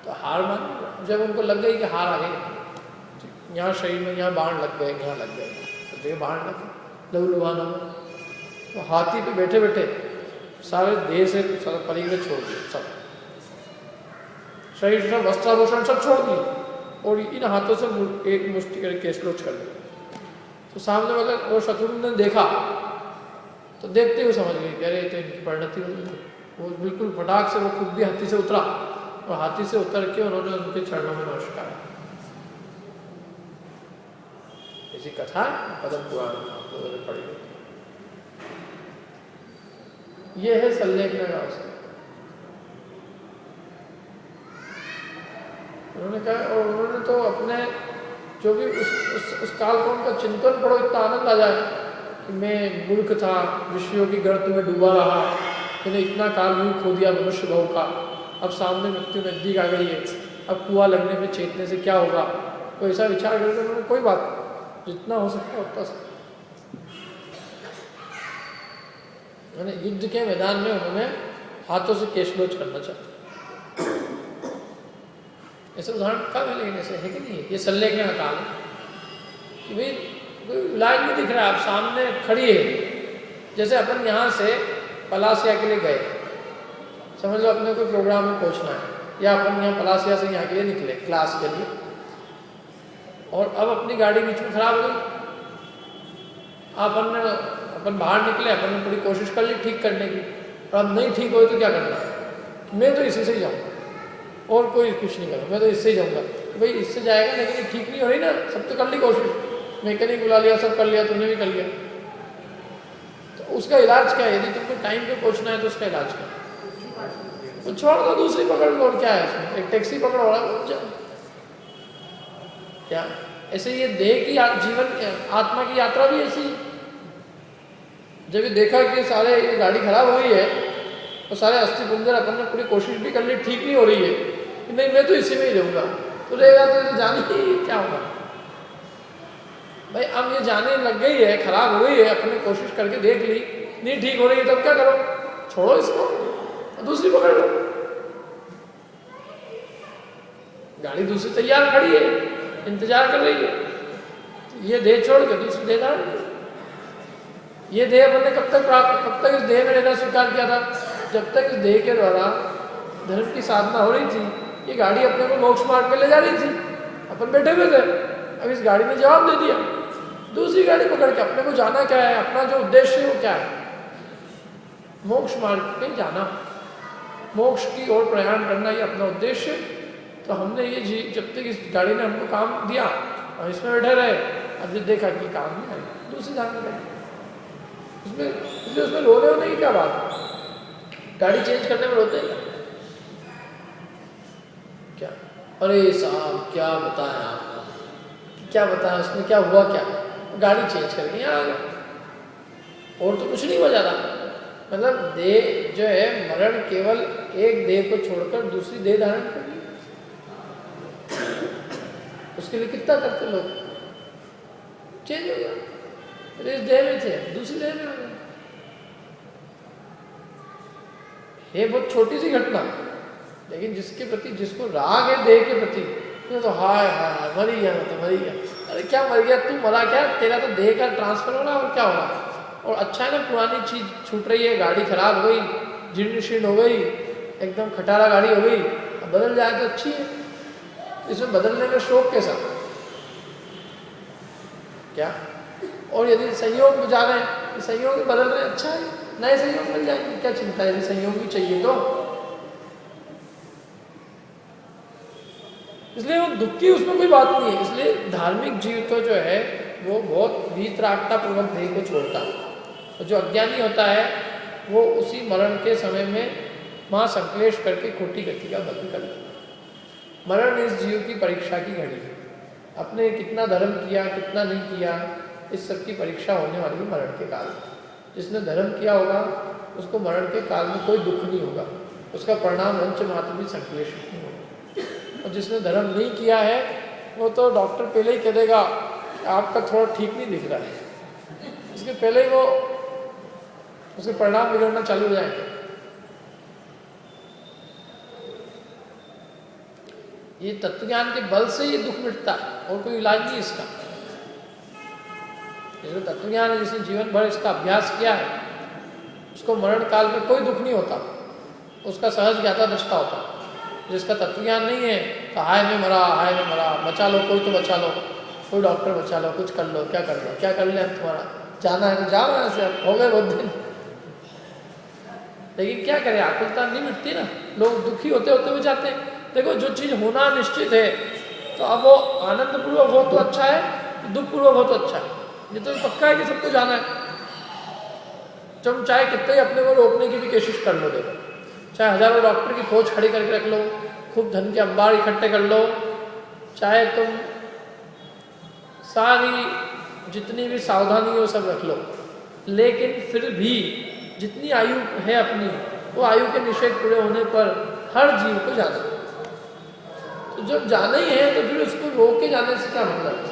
तो हार मान। जब उनको लग गई कि हार आ गई, यहाँ शरीर में यहाँ बाण लग गए, यहाँ लग गए, सब जगह बाण लग गए, लहूलुहान हो गए। तो हाथी पे बैठे बैठे सारे देह से सारा परिग्रह छोड़ दिए, सब शरीर से वस्त्राभूषण सब छोड़ दिए और इन हाथों से एक मुष्टि करके केसलोच कर दिया। तो सामने वाले वो शत्रुघ्न ने देखा तो देखते हुए समझ गए कि अरे तो इनकी परिणति हो गई। वो बिल्कुल फटाक से वो खुद भी हाथी से उतरा और हाथी से उतर के उन्होंने उनके चरणों में नमस्कार। ऐसी कथा है पद्म पुराण में पढ़ी। ये है संलेखना का अवसर। उन्होंने कहा, और उन्होंने तो अपने जो भी उस काल को उनका चिंतन पढ़ो, इतना आनंद आ जाए कि मैं मूर्ख था, विषयों की गर्त में डूबा रहा, मैंने इतना काल यूँ खो दिया मनुष्य भाव का, अब सामने मृत्यु नजदीक आ गई है, अब कुआं लगने में चेतने से क्या होगा। तो ऐसा विचार करके उन्होंने कोई बात, जितना हो सकता उतना सकता, मैंने युद्ध के मैदान में उन्होंने हाथों से केशलोच करना चाहा। ऐसे उदाहरण कम है, लेकिन ऐसे है कि नहीं, ये सल्ले के हकाल कि भाई कोई इलाज नहीं दिख रहा, आप सामने खड़ी है। जैसे अपन यहाँ से पलासिया के लिए गए, समझ लो अपने कोई प्रोग्राम में पहुँचना है, या अपन यहाँ पलासिया से यहाँ के लिए निकले क्लास के लिए, और अब अपनी गाड़ी बीच में खराब हो गई। अपन बाहर निकले, अपन ने पूरी कोशिश कर ली ठीक करने की, और अब नहीं ठीक हो तो क्या करना, मैं तो इसी से ही जाऊँगा और कोई कुछ नहीं करूँ, मैं तो इससे ही जाऊँगा। तो भाई इससे जाएगा, लेकिन ये ठीक नहीं हो रही ना, सब तो कर ली कोशिश, मैकेनिक बुला लिया, सब कर लिया, तुमने भी कर लिया, तो उसका इलाज क्या है? यदि तुमको टाइम पे पहुँचना है तो उसका इलाज क्या है? तो छोड़ दो, दूसरी पकड़ लो, और क्या है उसमें, एक टैक्सी पकड़ो और पहुँच जाओ। क्या ऐसे ये देह की जीवन आत्मा की यात्रा भी ऐसी। जब ये देखा कि सारे ये गाड़ी खराब हो गई है, तो सारे अस्थि पुंजर अपन ने पूरी कोशिश भी कर ली, ठीक नहीं हो रही है, कि नहीं मैं तो इसी में ही रहूँगा, तो रहेगा तो जाने ही क्या होगा भाई। अब ये जाने लग गई है, खराब हो गई है, अपने कोशिश करके देख ली, नहीं ठीक हो रही है, तब क्या करो, छोड़ो इसको, दूसरी पकड़ लो। गाड़ी दूसरी तैयार खड़ी है, इंतजार कर रही है, ये देह छोड़ के दूसरी देह धारण। ये देह अपन ने कब तक इस देह में रहना स्वीकार किया था? जब तक इस देह के द्वारा धर्म की साधना हो रही थी, ये गाड़ी अपने को मोक्ष मार्ग पे ले जा रही थी, अपन बैठे हुए थे। अब इस गाड़ी ने जवाब दे दिया, दूसरी गाड़ी पकड़ के अपने को जाना क्या है, अपना जो उद्देश्य है वो क्या है, मोक्ष मार्ग पे जाना, मोक्ष की ओर प्रयाण करना, ये अपना उद्देश्य। तो हमने ये जब तक इस गाड़ी ने हमको काम दिया, हम इसमें बैठे रहे, अब जब देखा कि काम नहीं आया, दूसरी जाने लगे। उसमें रो रहे होने की क्या बात है? गाड़ी चेंज करने में रोते हैं क्या? अरे साहब क्या बताएं आपको, क्या बताएं, उसमें क्या हुआ, क्या गाड़ी चेंज करके यहाँ आ गए, और तो कुछ नहीं हो जाता। मतलब देह जो है, मरण केवल एक देह को छोड़कर दूसरी देह धारण करनी, उसके लिए कितना करते लोग, चेंज हो गया, इस देह में थे दूसरी देह में आ गए। ये बहुत छोटी सी घटना, लेकिन जिसके प्रति, जिसको राग है देह के प्रति, तो हाय हाय मरी गया, मैं तो मरी गया। अरे क्या मर गया, तू मरा क्या, तेरा तो देह का ट्रांसफर हो रहा, और क्या हो रहा। और अच्छा है ना, पुरानी चीज छूट रही है, गाड़ी खराब हो गई, जीर्ण शीर्ण हो गई, एकदम खटारा गाड़ी हो गई, अब बदल जाए तो अच्छी है। इसमें बदलने में शौक कैसा क्या? और यदि संयोग में जा रहे हैं, संयोग बदल रहे हैं, अच्छा है, नए संयोग मिल जाएंगे, क्या चिंता है, यदि संयोग भी चाहिए तो। इसलिए वो दुख की उसमें कोई बात नहीं है। इसलिए धार्मिक जीव तो जो है वो बहुत वीतरागता पूर्वक देह को छोड़ता है, और जो अज्ञानी होता है वो उसी मरण के समय में मां संक्लेश करके खोटी गति का बदल कर लेता है। मरण इस जीव की परीक्षा की घड़ी है, अपने कितना धर्म किया, कितना नहीं किया, इस सब की परीक्षा होने वाली है मरण के काल में। जिसने धर्म किया होगा उसको मरण के काल में कोई दुख नहीं होगा, उसका परिणाम अंश मात्र भी संक्लेश नहीं होगा। और जिसने धर्म नहीं किया है वो तो डॉक्टर पहले ही कह देगा आपका थोड़ा ठीक नहीं दिख रहा है, इसके पहले ही वो उसके परिणाम बिगड़ना चालू हो जाएंगे। ये तत्वज्ञान के बल से ये दुख मिटता है, और कोई इलाज नहीं इसका। जो तत्वज्ञान है, जिसने जीवन भर इसका अभ्यास किया है, उसको मरण काल में कोई दुख नहीं होता, उसका सहज ज्ञाता दृष्टा होता। जिसका तत्वज्ञान नहीं है तो हाय में मरा, हाय में मरा, बचा लो, कोई तो बचा लो, कोई डॉक्टर बचा लो, कुछ कर लो, क्या कर लो, क्या कर ले, अब तुम्हारा जाना है तो जाओ यहाँ से, अब हो गए बहुत दिन। लेकिन क्या करें, आकुलता नहीं मिटती ना, लोग दुखी होते होते हुए जाते हैं। देखो जो चीज़ होना निश्चित है तो अब वो आनंद पूर्वक हो तो अच्छा है, दुख पूर्वक हो तो अच्छा है। ये तो पक्का है कि सबको जाना है, तुम चाहे कितने ही अपने को रोकने की भी कोशिश कर लो, देखो चाहे हजारों डॉक्टर की फौज खड़ी करके रख लो, खूब धन के अंबार इकट्ठे कर लो, चाहे तुम सारी जितनी भी सावधानी हो सब रख लो, लेकिन फिर भी जितनी आयु है अपनी, वो आयु के निषेध पूरे होने पर हर जीव को जाना है। तो जब जाना ही है तो फिर उसको रोक के जाने से क्या मतलब है,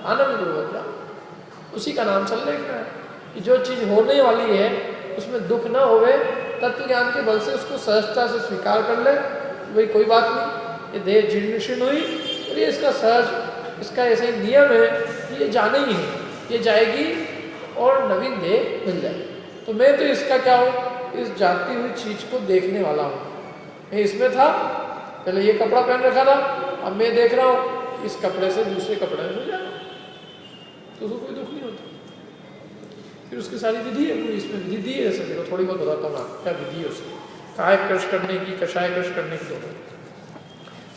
आनंद पूर्वक जाओ, उसी का नाम संलेख है कि जो चीज़ होने वाली है उसमें दुख न होवे, तत्व ज्ञान के बल से उसको सहजता से स्वीकार कर ले, वही कोई बात नहीं, ये देह जीर्ण शीर्ण हुई और ये इसका सहज, इसका ऐसा ही नियम है कि ये जाना ही है, ये जाएगी और नवीन देह मिल जाएगी। तो मैं तो इसका क्या हूँ, इस जाती हुई चीज को देखने वाला हूँ। मैं इसमें था, पहले ये कपड़ा पहन रखा था, अब मैं देख रहा हूँ इस कपड़े से दूसरे कपड़े में हो जाएगा, तो उसको कोई दुख नहीं होता। फिर उसकी सारी विधि है, पूरी इसमें विधि दी है। सभी को थोड़ी बहुत बताता हूँ ना क्या विधि है उसकी, काय क्रश करने की, कषाय क्रश करने की। दोनों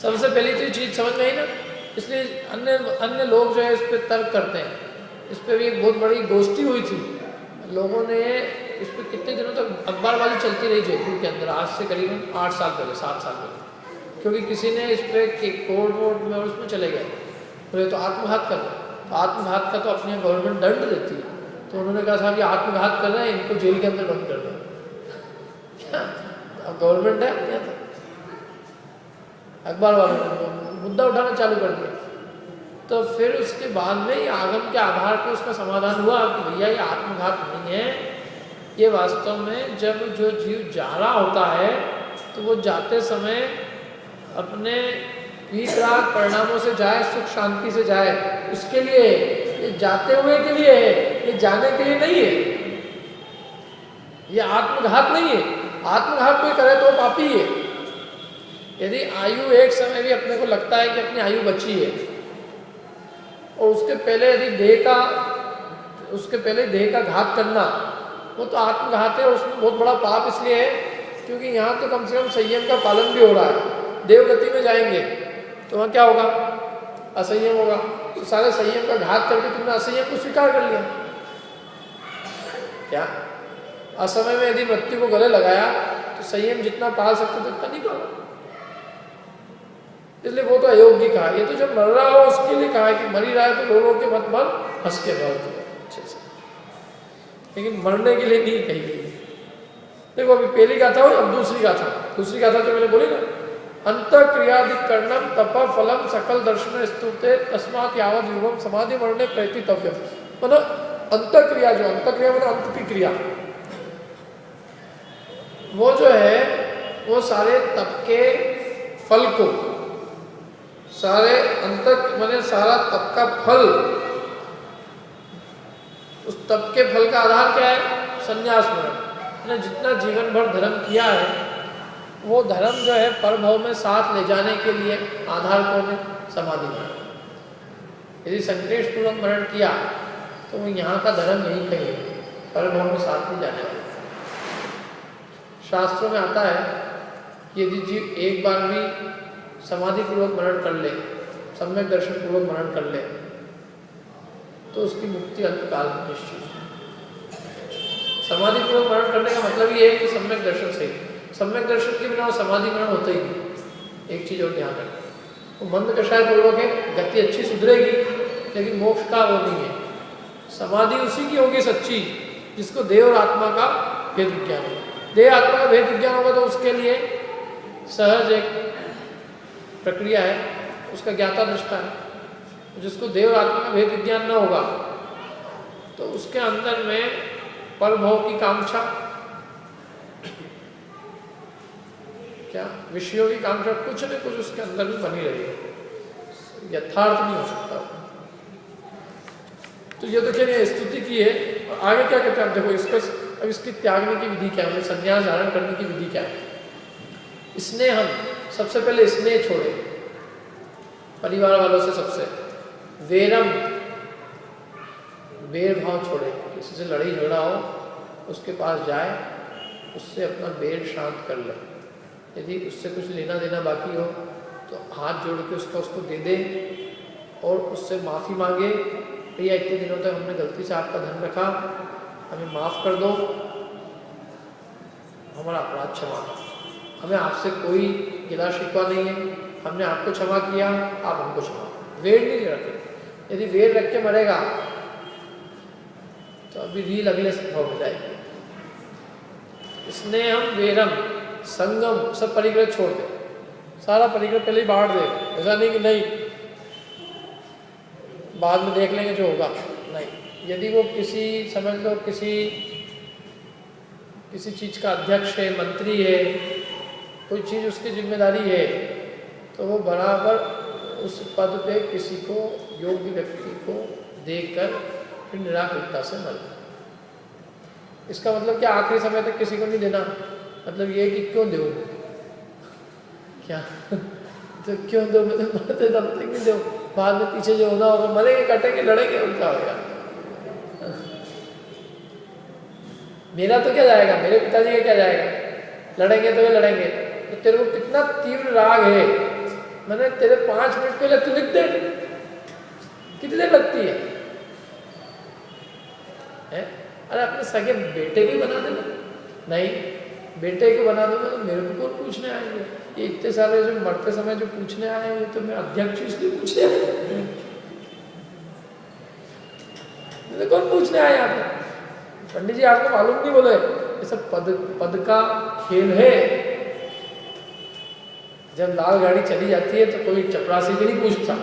सबसे पहली तो ये चीज़ समझ में आई ना, इसलिए अन्य लोग जो है इस पर तर्क करते हैं। इस पर भी एक बहुत बड़ी गोष्ठी हुई थी, लोगों ने इस पर कितने दिनों तक अखबारबाजी चलती रही जयपुर के अंदर, आज से करीबन 8 साल पहले, 7 साल पहले, क्योंकि किसी ने इस पर कोर्ट वोर्ट में उसमें चले गए, बोले तो आत्मघात कर रहे, तो आत्मघात का तो अपनी गवर्नमेंट दंड देती है, तो उन्होंने कहा साहब ये आत्मघात कर रहे हैं, इनको जेल के अंदर बंद कर दो। अब गवर्नमेंट है अपने यहाँ, अखबार वालों ने मुद्दा उठाना चालू कर दिया। तो फिर उसके बाद में ये आगम के आधार पर उसका समाधान हुआ कि भैया ये आत्मघात नहीं है, ये वास्तव में जब जो जीव जा रहा होता है तो वो जाते समय अपने वितराग परिणामों से जाए, सुख शांति से जाए, उसके लिए। ये जाते हुए के लिए है, ये जाने के लिए नहीं है। ये आत्मघात नहीं है, आत्मघात कोई करे तो पापी है। यदि आयु एक समय भी अपने को लगता है कि अपनी आयु बची है और उसके पहले यदि देह का घात करना, वो तो आत्मघात है और उसमें बहुत बड़ा पाप इसलिए है क्योंकि यहाँ तो कम से कम संयम का पालन भी हो रहा है। देवगति में जाएंगे तो वहाँ क्या होगा, असंयम होगा। तो सारे संयम का घात करके तुमने असंयम को स्वीकार कर लिया। क्या असमय में यदि मृत्यु को गले लगाया तो संयम जितना पाल सकते थे उतना नहीं पाला, इसलिए वो तो अयोग्य कहा। ये तो जब मर रहा हो उसके लिए कहा कि मर ही रहा है तो रो के मत मर, हंस के मर अच्छे से, लेकिन मरने के लिए नहीं कही गई। देखो अभी पहली गाथा हुई, अब दूसरी गाथा जो मैंने बोली ना, अंत क्रियादिकरणम तप फलम सकल दर्शन स्तुते तस्मात् यावत युवम समाधि मरणे प्रयतितव्यम। मतलब अंत क्रिया मतलब अंत की क्रिया, वो जो है वो सारे तप के फल को, सारे मैंने सारा तप का फल, उस तप के फल का आधार क्या है, संन्यास मरण। ने जितना जीवन भर धर्म किया है वो धर्म जो है परभव में साथ ले जाने के लिए आधार कौन है, समाधि मरण। यदि संक्लेश पूर्वक मरण किया तो वो यहाँ का धर्म यही कहीं परभव में साथ ले जाने वाला। शास्त्रों में आता है यदि जीव एक बार भी समाधि पूर्वक मरण कर ले, सम्यक दर्शन पूर्वक मरण कर ले, तो उसकी मुक्ति अंतकाल में निश्चित है। समाधि पूर्वक मरण करने का मतलब ये है कि सम्यक दर्शन से, सम्यक दर्शन के बिना समाधि मरण होता ही नहीं। एक चीज और ध्यान रखें, वो मंद कषाय पूर्वक है, गति अच्छी सुधरेगी, लेकिन मोक्ष का वो नहीं है। समाधि उसी की होगी सच्ची जिसको देह और आत्मा का भेद विज्ञान होगा। देह आत्मा का भेद विज्ञान होगा तो उसके लिए सहज एक प्रक्रिया है, उसका ज्ञाता दृष्टा है। जिसको देह और आत्मा का भेद विज्ञान न होगा तो उसके अंदर में परभव की कांक्षा, क्या विषयों की कांक्षा, कुछ न कुछ उसके अंदर भी बनी रहेगी, यथार्थ नहीं हो सकता। तो ये तो क्या स्तुति की है, और आगे क्या कहते हैं आप देखो इसको। अब इसकी त्यागने की विधि क्या है, संन्यास धारण करने की विधि क्या है। स्नेह, हम सबसे पहले स्नेह छोड़े परिवार वालों से, सबसे वेरम, वेर भाव छोड़े। किसी से लड़ाई झगड़ा हो उसके पास जाए, उससे अपना वेर शांत कर ले। यदि उससे कुछ लेना देना बाकी हो तो हाथ जोड़ के उसको दे दे और उससे माफ़ी मांगे, भैया इतने दिनों तक हमने गलती से आपका धन रखा, हमें माफ़ कर दो, हमारा अपराध क्षमा करो, हमें आपसे कोई गिला शिकवा नहीं है, हमने आपको क्षमा किया, आप हमको क्षमा करो। वेर नहीं रखे। यदि वेर रख के मरेगा तो अभी रील अगले संभव हो जाएगी। स्नेह, हम वेरम, संगम, सब परिग्रह छोड़ दे, सारा परिग्रह पहले ही बांट दे। ऐसा नहीं कि नहीं बाद में देख लेंगे जो होगा, नहीं। यदि वो किसी, समझ लो किसी चीज़ का अध्यक्ष है, मंत्री है, कोई चीज़ उसकी जिम्मेदारी है, तो तो वो बराबर उस पद पे किसी को, योग्य व्यक्ति को देकर फिर निराकुलता से मर गया। इसका मतलब क्या आखिरी समय तक किसी को नहीं देना? मतलब ये कि क्यों दो क्या तो क्यों दो, मतलब मरते तब तक नहीं दो, बाद में पीछे जो होना होगा, मरेंगे कटेंगे लड़ेंगे उनका होगा। मेरा तो क्या जाएगा, मेरे पिताजी का क्या जाएगा, लड़ेंगे तो वे लड़ेंगे। तो तेरे को कितना तीव्र राग है, मैंने तेरे 5 मिनट पहले तू लिख दे, कितनी देर लगती है? अरे अपने सगे बेटे को ही बना देना। नहीं, बेटे को बना दूंगा तो मेरे को कौन पूछने आएंगे? ये इतने सारे जो मरते समय जो पूछने आए हैं, तो मैं अध्यक्ष इसलिए पूछने आए, तो कौन पूछने आए यहाँ पे? पंडित जी आपको मालूम नहीं बोले, ये सब पद का खेल है। जब लाल गाड़ी चली जाती है तो कोई चपरासी भी नहीं पूछता।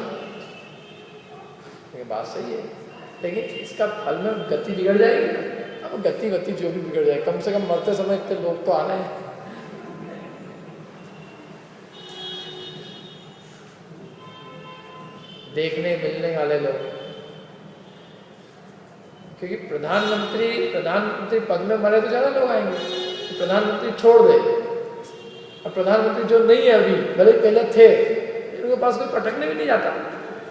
ये बात सही है, लेकिन इसका फल में गति बिगड़ जाएगी ना। अब गति जो भी बिगड़ जाए, कम से कम मरते समय इतने लोग तो आ रहे हैं। देखने मिलने वाले लोग, क्योंकि प्रधानमंत्री पद में मरे तो ज्यादा लोग आएंगे। तो प्रधानमंत्री छोड़ दे, अब प्रधानमंत्री जो नहीं है अभी, भले पहले थे, उनके पास कोई पटकने भी नहीं जाता।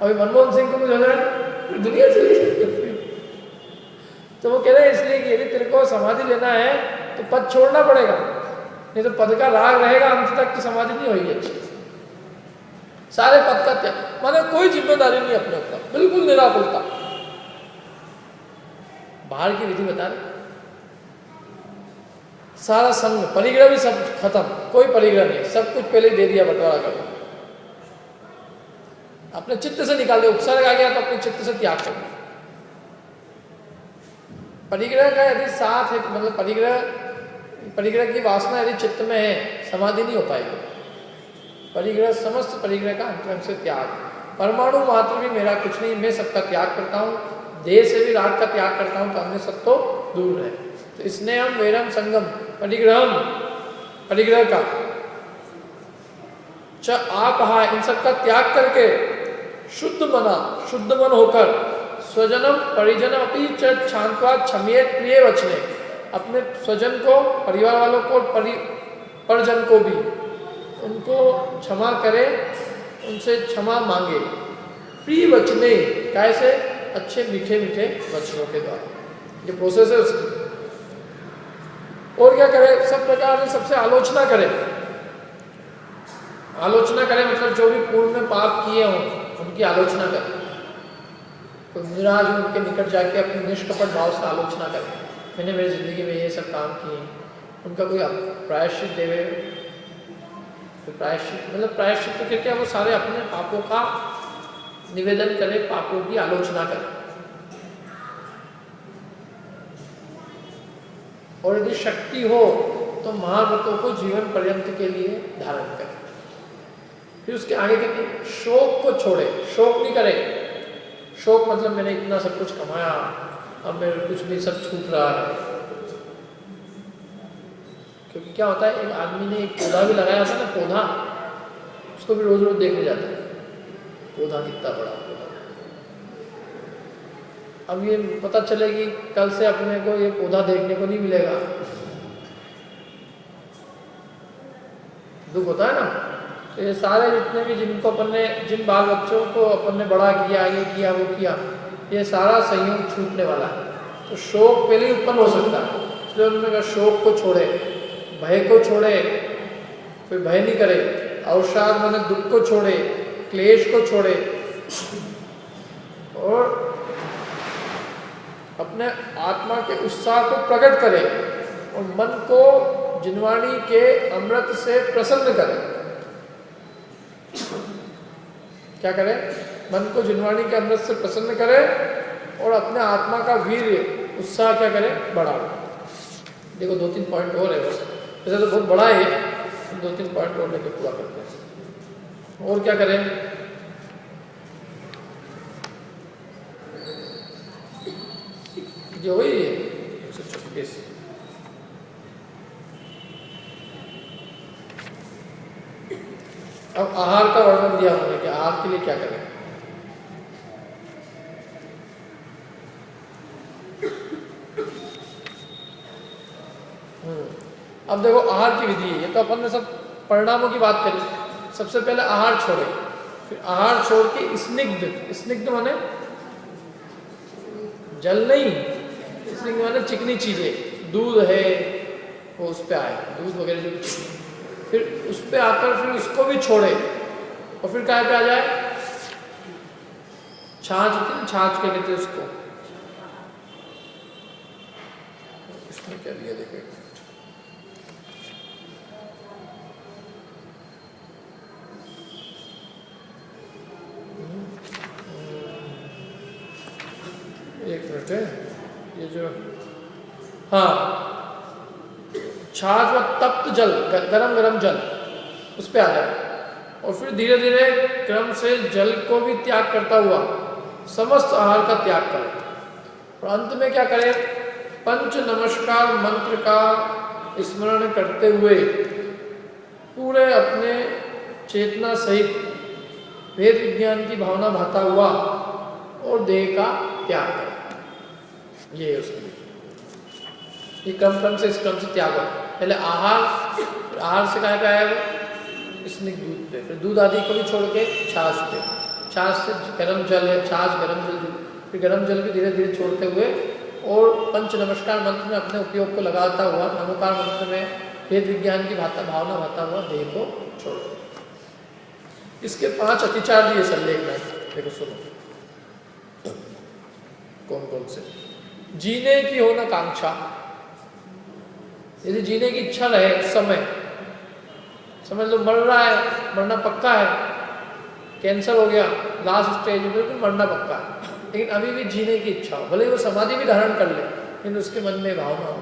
अभी मनमोहन सिंह को जो है दुनिया चली जाती, तो वो कह रहे हैं इसलिए कि यदि तेरे को समाधि लेना है तो पद छोड़ना पड़ेगा, नहीं तो पद का राग रहेगा, अंत तक की समाधि नहीं होगी अच्छी। सारे पद का त्याग, माने कोई जिम्मेदारी नहीं अपने ऊपर, बिल्कुल निराकुलता। बाहर की विधि बता रहे, सारा संग परिग्रह भी सब खत्म, कोई परिग्रह नहीं, सब कुछ पहले दे दिया, बंटवारा कर दिया, अपने चित्त से निकाल दिया। उपसर्ग आ गया तो अपने चित्त से त्याग कर दिया। परिग्रह का यदि साथ है, मतलब परिग्रह की वासना यदि चित्त में है, समाधि नहीं हो पाएगी। परिग्रह, समस्त परिग्रह का अंतरंग से त्याग। परमाणु मात्र भी मेरा कुछ नहीं, मैं सबका त्याग करता हूँ, देह से भी राग का त्याग करता हूँ, तो अन्य सब तो दूर है। तो स्नेहम वैरम संगम परिग्रह का आप इन सब का त्याग करके शुद्ध मन होकर स्वजनम परिजनम अपनी शांतवा क्षमिये प्रिय वचने, अपने स्वजन को, परिवार वालों को, परिजन को भी उनको क्षमा करे, उनसे क्षमा मांगे। प्रिय वचने कैसे? अच्छे मीठे वचनों के द्वारा। ये प्रोसेस है उसकी। और क्या करे? सब प्रकार से सबसे आलोचना करे। आलोचना करे मतलब जो भी पूर्व में पाप किए हों उनकी आलोचना करे। तो निराज उनके निकट जाके अपनी निष्कपट भाव से आलोचना करे, मैंने मेरी जिंदगी में ये सब काम किए, उनका कोई प्रायश्चित देवे। प्रायश्चित मतलब प्रायश्चित तो क्या, वो सारे अपने पापों का निवेदन करे, पापों की आलोचना करे। और यदि शक्ति हो तो महाव्रतों को जीवन पर्यंत के लिए धारण करे। फिर उसके आगे कहते हैं शोक को छोड़े, शोक नहीं करे। शोक मतलब मैंने इतना सब कुछ कमाया, अब मेरे कुछ नहीं, सब छूट रहा है। क्योंकि क्या होता है, एक आदमी ने एक पौधा भी लगाया था ना, पौधा, उसको भी रोज रोज देखने जाता है, पौधा कितना बड़ा पौधा। अब ये पता चले कि कल से अपने को ये पौधा देखने को नहीं मिलेगा, दुख होता है ना। तो ये सारे जितने भी जिनको अपन ने, जिन बाल बच्चों को अपन ने बड़ा किया, ये किया वो किया, ये सारा संयोग छूटने वाला है। तो शोक पहले ही उत्पन्न हो सकता है, इसलिए उन्होंने कहा शोक को छोड़े, भय को छोड़े, कोई भय नहीं करे। अवसाद माने दुख को छोड़े, क्लेश को छोड़े, और अपने आत्मा के उत्साह को प्रकट करे, और मन को जिनवाणी के अमृत से प्रसन्न करे। क्या करे? मन को जिनवाणी के अमृत से प्रसन्न करे, और अपने आत्मा का वीर्य, उत्साह क्या करे? बढ़ाओ। देखो 2-3 पॉइंट और है, बस वैसे तो बहुत बड़ा है, 2-3 पॉइंट और लेके पूरा करते हैं। और क्या करें? जो हुई 126। अब आहार का वर्णन दिया उन्होंने कि आहार के लिए क्या करें। अब देखो आहार की विधि है, ये तो अपन ने सब परिणामों की बात करी। सबसे पहले आहार छोड़े, फिर आहार छोड़ के स्निग्ध, स्निग्ध माने जल नहीं, स्निग्ध माने चिकनी चीजें, दूध है वो उस पे आए, दूध वगैरह जो चिकनी, फिर उस पे आकर फिर उसको भी छोड़े और फिर क्या पे आ जाए, छाछ होती है, छाछ क्या कहते हैं उसको, इसमें क्या दिया देखे, एक मिनट है, ये जो हाँ छाछ व तप्त जल, गरम गरम जल उस पे आ जाए और फिर धीरे धीरे क्रम से जल को भी त्याग करता हुआ समस्त आहार का त्याग करे और अंत में क्या करे, पंच नमस्कार मंत्र का स्मरण करते हुए पूरे अपने चेतना सहित वेद विज्ञान की भावना भाता हुआ और देह का त्याग करे। ये है उसके लिए, ये क्रम से इस क्रम से त्याग हो। पहले आहार, आहार से कहाँ पे आया वो, स्निग्ध दूध पे, फिर दूध आदि को भी छोड़ के छाछ पे, छाछ से गर्म जल है, छाछ गर्म जल, फिर गर्म जल भी धीरे धीरे छोड़ते हुए और पंच नमस्कार मंत्र में अपने उपयोग को लगाता हुआ, नमोकार मंत्र में वेद विज्ञान की भावना भाता हुआ देह को छोड़। इसके 5 अतिचार दिए सल्लेख में, देखो सुनो कौन कौन से। जीने की हो न कांक्षा, यदि जीने की इच्छा रहे उस समय, समझ लो मर रहा है, मरना पक्का है, कैंसर हो गया लास्ट स्टेज में, बिल्कुल मरना पक्का है, लेकिन अभी भी जीने की इच्छा हो, भले वो समाधि भी धारण कर ले, लेकिन उसके मन में भावना हो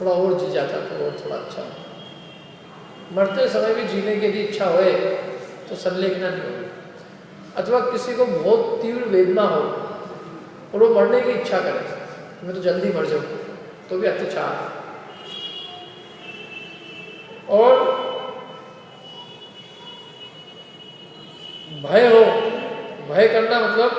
थोड़ा और जी जाता तो और थोड़ा अच्छा हो, मरते समय भी जीने की यदि इच्छा होए तो संलेखना नहीं होगी। अथवा किसी को बहुत तीव्र वेदना हो और वो मरने की इच्छा करे, मैं तो जल्दी मर जाऊँ, तो भी अत्याचार है। और भय हो, भय करना मतलब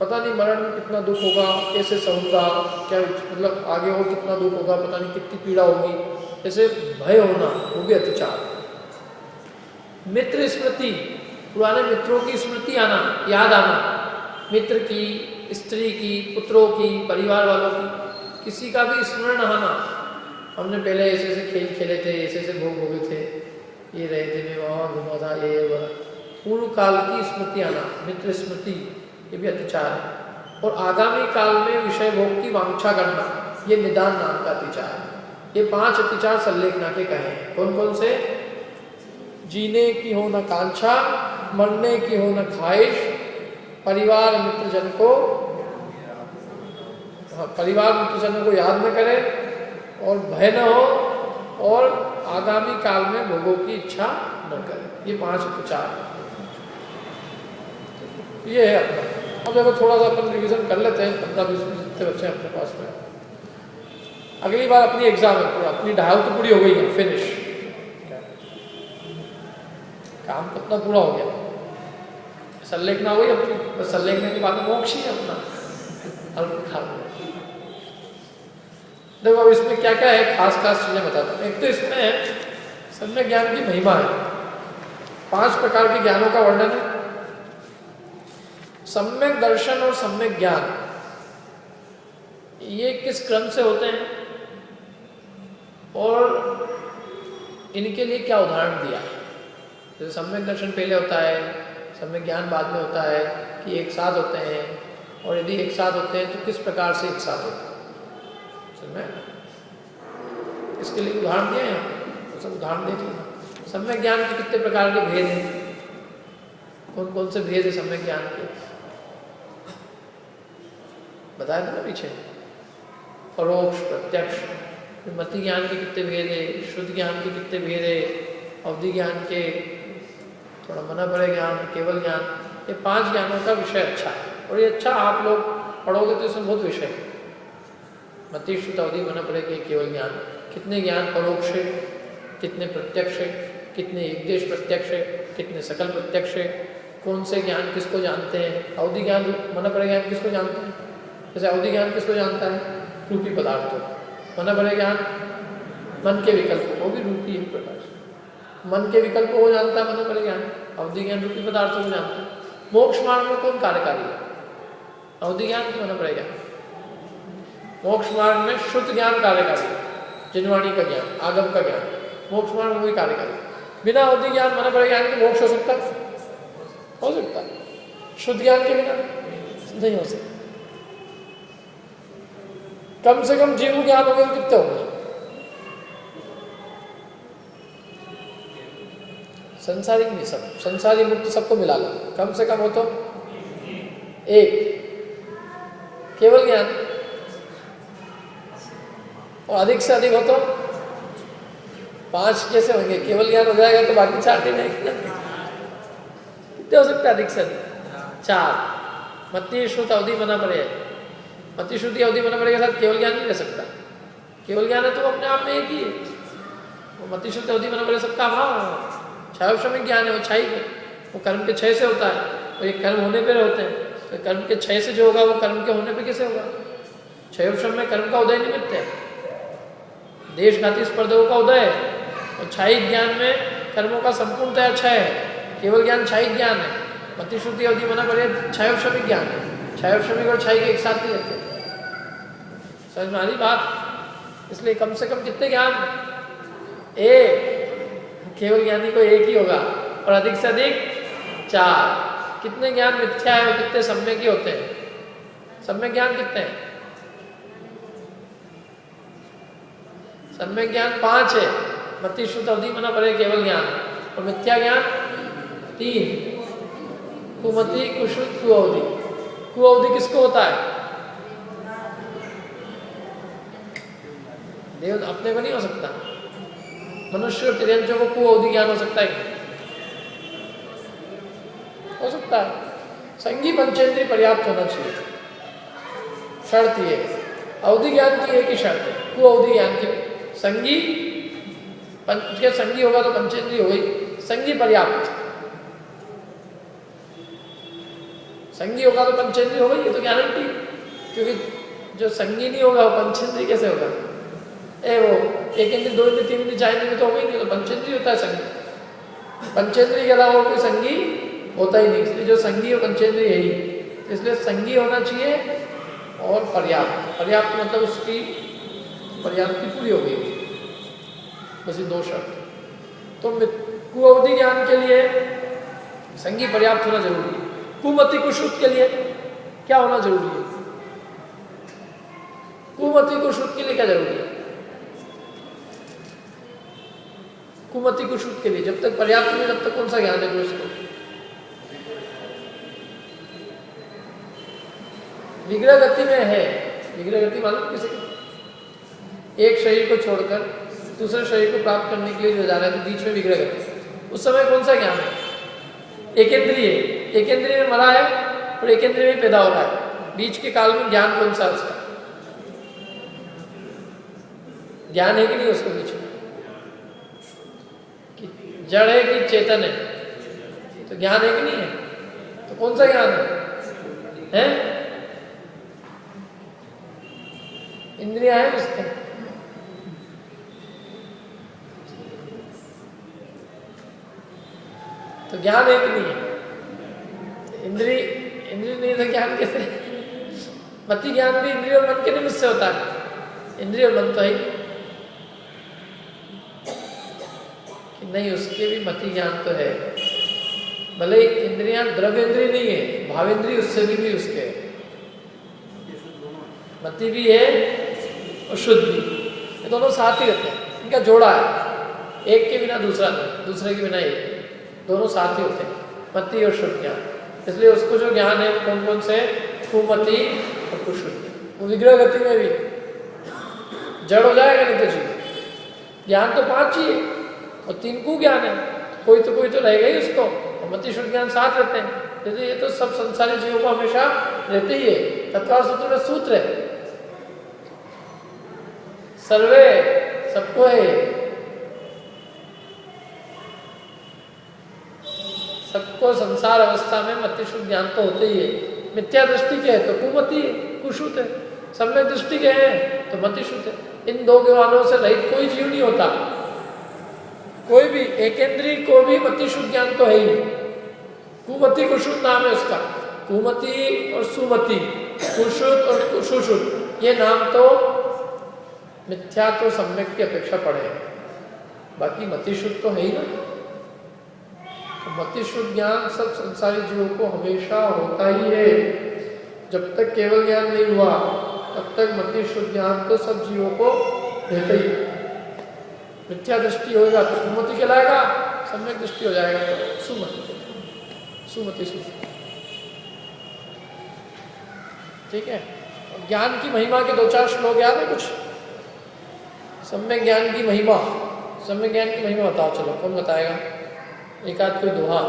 पता नहीं मरण में कितना दुख होगा, कैसे सहूंगा, क्या मतलब आगे हो कितना दुख होगा, पता नहीं कितनी पीड़ा होगी, ऐसे भय होना वो भी अत्याचार। मित्र स्मृति, पुराने मित्रों की स्मृति आना, याद आना, मित्र की, स्त्री की, पुत्रों की, परिवार वालों की, किसी का भी स्मरण आना, हमने पहले ऐसे ऐसे खेल खेले थे, ऐसे ऐसे भोग भोगे थे, ये रहे थे, मैं वहाँ घुमा था, ये वह, पूर्व काल की स्मृति आना, मित्र स्मृति, ये भी अत्याचार है। और आगामी काल में विषय भोग की वांछा करना, ये निदान नाम का अत्याचार है। ये 5 अत्याचार सल्लेखना के कहे, कौन कौन से, जीने की हो न कांक्षा, मरने की हो न ख्वाहिश, परिवार मित्रजन को, परिवार मित्रजनों को याद न करे और भय न हो और आगामी काल में भोगों की इच्छा न करे। ये 5 अत्याचार ये है अपना। अब देखो थोड़ा सा अपन रिवीजन कर लेते हैं, 15-20 मिनट जितने बच्चे अपने पास में। अगली बार अपनी एग्जाम है, पूरा अपनी ढाल तो पूरी हो गई है, फिनिश, काम कितना पूरा हो गया, संलेखना हो गई अपनी, बस संलेखने के बाद मोक्ष ही है अपना, अल्प खा। देखो अब इसमें क्या क्या है, खास खास चीजें बताता हूँ। एक तो इसमें सम्यक ज्ञान की महिमा है, 5 प्रकार के ज्ञानों का वर्णन है। सम्यक दर्शन और सम्यक ज्ञान ये किस क्रम से होते हैं और इनके लिए क्या उदाहरण दिया है। जैसे सम्यक दर्शन पहले होता है, सम्यक ज्ञान बाद में होता है, कि एक साथ होते हैं, और यदि एक साथ होते हैं तो किस प्रकार से एक साथ होते हैं, इसके लिए उदाहरण दिए हैं, सब उदाहरण देख लें। सम्यक ज्ञान के कितने प्रकार के भेद हैं, कौन कौन से भेद है सम्यक ज्ञान के, बताया था ना पीछे, परोक्ष, प्रत्यक्ष, मति ज्ञान के कितने भेद है, शुद्ध ज्ञान के कितने भेद है, अवधि ज्ञान के, थोड़ा मना पड़े ज्ञान, केवल ज्ञान, ये 5 ज्ञानों का विषय अच्छा है। और ये अच्छा आप लोग पढ़ोगे तो इसमें बहुत विषय है, मति, शुद्ध, अवधि, मना पड़े के केवल ज्ञान, कितने ज्ञान परोक्ष है, कितने प्रत्यक्ष है, कितने एक देश प्रत्यक्ष है, कितने सकल प्रत्यक्ष है, कौन से ज्ञान किसको जानते हैं। अवधि ज्ञान मन परे ज्ञान किसको जानते हैं? जैसे अवधि ज्ञान किसको जानता है? रूपी पदार्थों। मन परे ज्ञान मन के विकल्प, वो भी रूपी एक प्रकार से। मन के विकल्प को जानता है मन परे ज्ञान, अवधि ज्ञान रूपी पदार्थों को जानता है। मोक्ष मार्ग में कौन कार्यकारी है? अवधि ज्ञान की मन परे ज्ञान। मोक्ष मार्ग में शुद्ध ज्ञान कार्यकारी है, जिनवाणी का ज्ञान, आगम का ज्ञान, मोक्ष मार्ग में वही कार्यकारी। बिना अवधि ज्ञान मन परे ज्ञान के मोक्ष हो सकता है? हो सकता है। शुद्ध ज्ञान के बिना नहीं हो सकता। कम से कम जीव ज्ञान हो गए कितने होंगे? संसारिक नहीं, सब संसारी मुक्त सबको मिला लो, कम से कम हो तो एक केवल ज्ञान, और अधिक से अधिक हो तो 5 कैसे होंगे? केवल ज्ञान हो जाएगा तो बाकी 4 दिन कितने हो सकता है? अधिक से अधिक 4। मत्ती श्रुत अवधि मना पड़े, मत्ती श्रुति अवधि मना पड़े के साथ केवल ज्ञान नहीं रह सकता। केवल ज्ञान है तो अपने आप में एक ही है। वो मत्ती श्रुति अवधि मना पड़े सबका अभाव। क्षयश्रमिक ज्ञान है, वो क्षय है, वो कर्म के क्षय से होता है, वो एक कर्म होने पर होते हैं। तो कर्म के क्षय से जो होगा वो कर्म के होने पर कैसे होगा? क्षयोश्रम में कर्म का उदय निमित्त है, देशघाती स्पर्धों का उदय है, और क्षयिक ज्ञान में कर्मों का संपूर्णतः क्षय है। केवल ज्ञान क्षयिक ज्ञान है, मत्ती श्रुति अवधि मना पड़े क्षयोश्रमिक ज्ञान है। क्षयोश्रमिक और क्षय के एक साथ ही रहते, समझ में आ रही बात? इसलिए कम से कम कितने ज्ञान? एक। केवल ज्ञानी को एक ही होगा, और अधिक से अधिक 4। कितने ज्ञान मिथ्या है और कितने सम्यक ही होते हैं? सम्यक ज्ञान कितने हैं? सम्यक ज्ञान 5 है, मत्ती श्रुति अवधि मना पड़े केवल ज्ञान, और मिथ्या ज्ञान 3। कुमति कुश्रुत कुअवधि। कुअवधि किसको होता है? देव अपने को नहीं हो सकता। मनुष्य और तिर्यंचों को कुअवधि ज्ञान हो सकता है? हो सकता है। संगी पंचेंद्रिय पर्याप्त होना चाहिए, शर्त ये। अवधि ज्ञान की एक ही शर्त है, कुअवधि ज्ञान की। संगी संगी होगा तो पंचेंद्रिय हो गई, संगी पर्याप्त। संगी होगा तो पंचेंद्रिय हो गई, ये तो गारंटी। क्योंकि जो संगी नहीं होगा वो पंचेंद्रिय कैसे होगा? वो 1 इंद्रिय 2 इंद्रिय 3 इंद्रिय 4 इंद्रिय तो हो गई नहीं, तो पंचेंद्रिय होता है संगी। पंचेंद्रिय के अलावा कोई संगी होता ही नहीं, इसलिए जो संगी और पंचेंद्रिय यही। इसलिए संगी होना चाहिए और पर्याप्त। पर्याप्त मतलब उसकी पर्याप्ति पूरी हो गई, बस ये 2 शर्त। तो कुअवधि ज्ञान के लिए संगी पर्याप्त होना जरूरी है। कुमति कुश्रुत के लिए क्या होना जरूरी है? कुमति कुश्रुत के लिए क्या जरूरी है? कुमति कुश्रुत के लिए जब तक पर्याप्त नहीं, तब तक कौन सा ज्ञान है उसको? विग्रह गति में है। विग्रह गति मालूम किसी? एक शरीर को छोड़कर दूसरे शरीर को प्राप्त करने के लिए जो जा रहा है, तो बीच में विग्रह गति। उस समय कौन सा ज्ञान है? एकेंद्रिय। एकेंद्रिय में मरा है और एकेंद्रिय में पैदा हो रहा है, बीच के काल में ज्ञान कौन सा? उसका ज्ञान है कि नहीं उसके बीच में? जड़ है कि चेतन है? तो ज्ञान है कि नहीं है? तो कौन सा ज्ञान है? इंद्रिया है उसके। तो ज्ञान है कि नहीं है? इंद्रिय नहीं तो ज्ञान कैसे? मति ज्ञान भी इंद्रिय और मन के निमित्त से होता है। इंद्रिय और मन तो है कि नहीं, उसके भी मति ज्ञान तो है। भले इंद्रियां द्रव्येंद्रिय नहीं है, भावेंद्रिय उससे भी उसके मति भी है और शुद्ध भी। ये दोनों साथ ही रहते हैं, इनका जोड़ा है। एक के बिना दूसरा नहीं, दूसरे के बिना एक, दोनों साथ ही होते हैं, मति और शुद्ध ज्ञान। इसलिए उसको जो ज्ञान है कौन कौन से? कुमति और कुशुद्ध। वो विग्रह गति में भी जड़ हो जाएगा नहीं तो जीव। ज्ञान तो 5 ही है और 3 को ज्ञान है, कोई तो रहेगा ही उसको, और मति शुद्ध ज्ञान साथ रहते हैं। इसलिए ये तो सब संसारी जीवों को हमेशा रहते ही है। तत्काल सूत्र में सूत्र है, सर्वे सबको है। सबको संसार अवस्था में मति शुद्ध ज्ञान तो होते ही है। मिथ्या दृष्टि के है तो कुमति है, कुशुद्ध है। सम्यक दृष्टि के हैं तो मति शुद्ध है। इन दो ज्ञानों से रहित कोई जीव नहीं होता। कोई भी एकेंद्रीय को भी मति शुद्ध ज्ञान तो है ही। कुमति कुशुद्ध नाम है उसका। कुमति और सुमति, कुशुद्ध और सुशुद्ध, ये नाम तो मिथ्या तो सम्यक की अपेक्षा पड़े हैं। बाकी मति शुद्ध तो है ही ना। तो मति शुद्ध ज्ञान सब संसारी जीवों को हमेशा होता ही है। जब तक केवल ज्ञान नहीं हुआ तब तक मति शुद्ध ज्ञान तो सब जीवों को रहता ही। मिथ्या दृष्टि होगा तो कुमति कहलाएगा, सम्यक दृष्टि हो जाएगा तो सुमति, सुमति शुद्ध। ठीक है। ज्ञान की महिमा के 2-4 श्लोक याद है कुछ? सम्यक ज्ञान की महिमा, सम्यक ज्ञान की महिमा बताओ। चलो कौन बताएगा? एक आध कोई दोहा।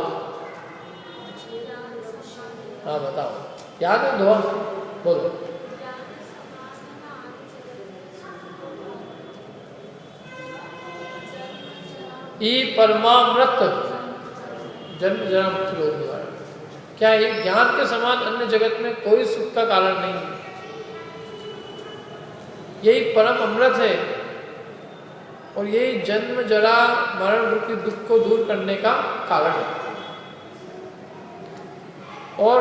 हाँ बताओ, याद है दोहा? बोलो। ई परमामृत जन्म जरा मुक्ति रोग निवारण। क्या ये ज्ञान के समान अन्य जगत में कोई सुख का कारण नहीं है? यही परम अमृत है और यही जन्म जरा मरण रूपी दुख को दूर करने का कारण है। और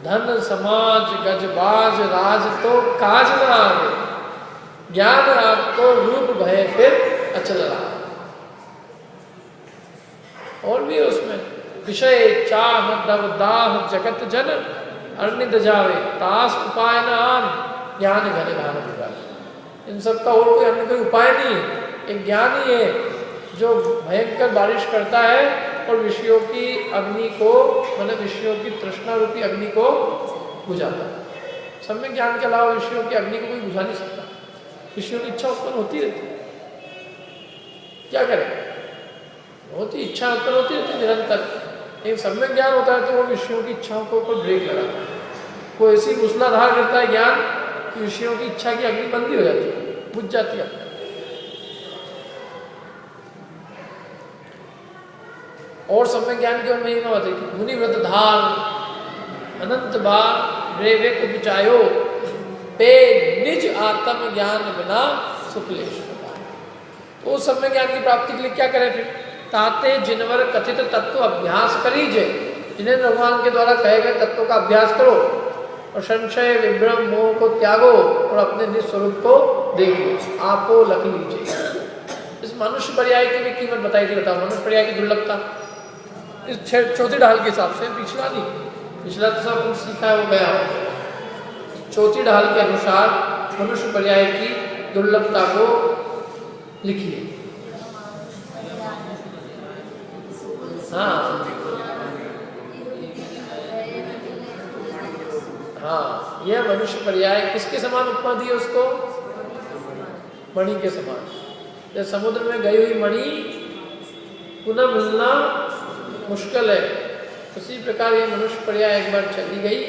धन समाज गजबाज राज तो काज न आवे, ज्ञान आपको रूप भय फिर अचल रहा। और भी उसमें विषय चाह दव दाह जगत जन अर्निद जावे, तास उपाय न आन ज्ञान घन घान बिगाड़े। इन सब का और कोई अन्य कोई उपाय नहीं है। एक ज्ञान ही है जो भयंकर बारिश करता है और विषयों की अग्नि को, मतलब विषयों की तृष्णा रूपी अग्नि को बुझाता है। सम्यक ज्ञान के अलावा विषयों की अग्नि को कोई बुझा नहीं सकता। विषयों की इच्छा उत्पन्न होती रहती है, क्या करें? होती इच्छा उत्पन्न होती रहती निरंतर। एक सम्यक ज्ञान होता है तो वो विषयों की इच्छाओं को ऊपर ब्रेक लगाता है। वो ऐसी मूसलाधार करता है ज्ञान कि विषयों की इच्छा की अग्नि बंदी हो जाती है, बुझ जाती है। और सम्यक ज्ञान की और महिमा बताई थी। मुनि व्रत धार अनंत बार रे वे को बिचायो, पे निज आत्म ज्ञान बिना सुखलेश। तो सम्यक ज्ञान की प्राप्ति के लिए क्या करें फिर? ताते जिनवर कथित तत्व अभ्यास करीजे, जिन्हें भगवान के द्वारा कहे गए तत्वों का अभ्यास करो और संशय विभ्रम मोह को त्यागो और अपने निज स्वरूप को देखो, आपो लख लीजिए। इस मनुष्य पर्याय की भी कीमत बताई थी। बताओ मनुष्य पर्याय की दुर्लभता इस चौथी ढाल के हिसाब से। पिछला नहीं, पिछला तो सब कुछ सीखा है वो गया। चौथी ढाल के अनुसार मनुष्य पर्याय की दुर्लभता को लिखिए। हाँ हाँ, यह मनुष्य पर्याय किसके समान उपमा दी है उसको? मणि के समान। जब समुद्र में गई हुई मणि पुनः मिलना मुश्किल है, उसी प्रकार ये मनुष्य पर्याय एक बार चली गई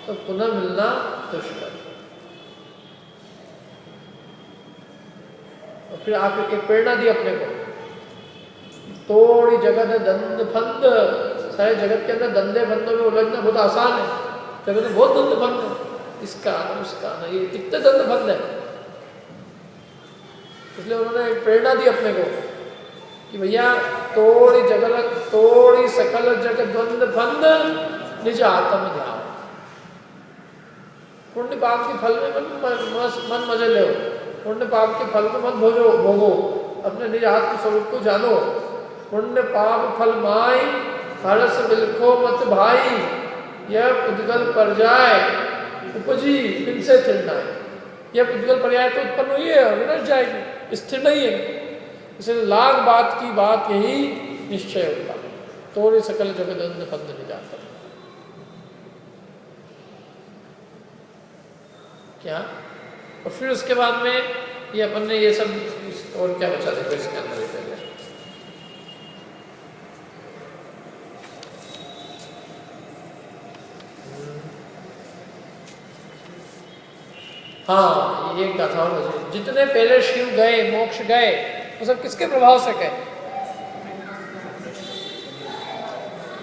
तो पुनः मिलना दुष्कर। और फिर आप एक प्रेरणा दी अपने को, तोड़ी जगत दंड फंद। सारे जगत के अंदर धंधे फंदों में उलझना बहुत आसान है। जगत में बहुत धंध फंद है, इसका उसका ना, ये कितने धंध फंद है। इसलिए उन्होंने एक प्रेरणा दी अपने को कि भैया तोड़ी जगत तोड़ी सकल जगत द्वंद फंद निज आत्म ध्यान। पुण्य पाप के फल में मन मजे ले, पुण्य पाप के फल को मत भोगो, अपने निज आत्म स्वरूप को जानो। पुण्य पाप फल माई हरस बिलखो मत भाई, यह पुद्गल पर जाए उपजी फिर से चिल्लाए। यह पुद्गल पर्याय तो उत्पन्न हुई है, विनश जाएगी, स्थिर नहीं है। इसलिए लाख बात की बात यही निश्चय होता है, तोड़े सकल जगत फंद नहीं जाता। क्या? और फिर उसके बाद में ये अपन ने ये सब और क्या बचा देखो इसके अंदर पहले। हाँ, ये कथा और जितने पहले शिव गए मोक्ष गए वो सब किसके प्रभाव से गए?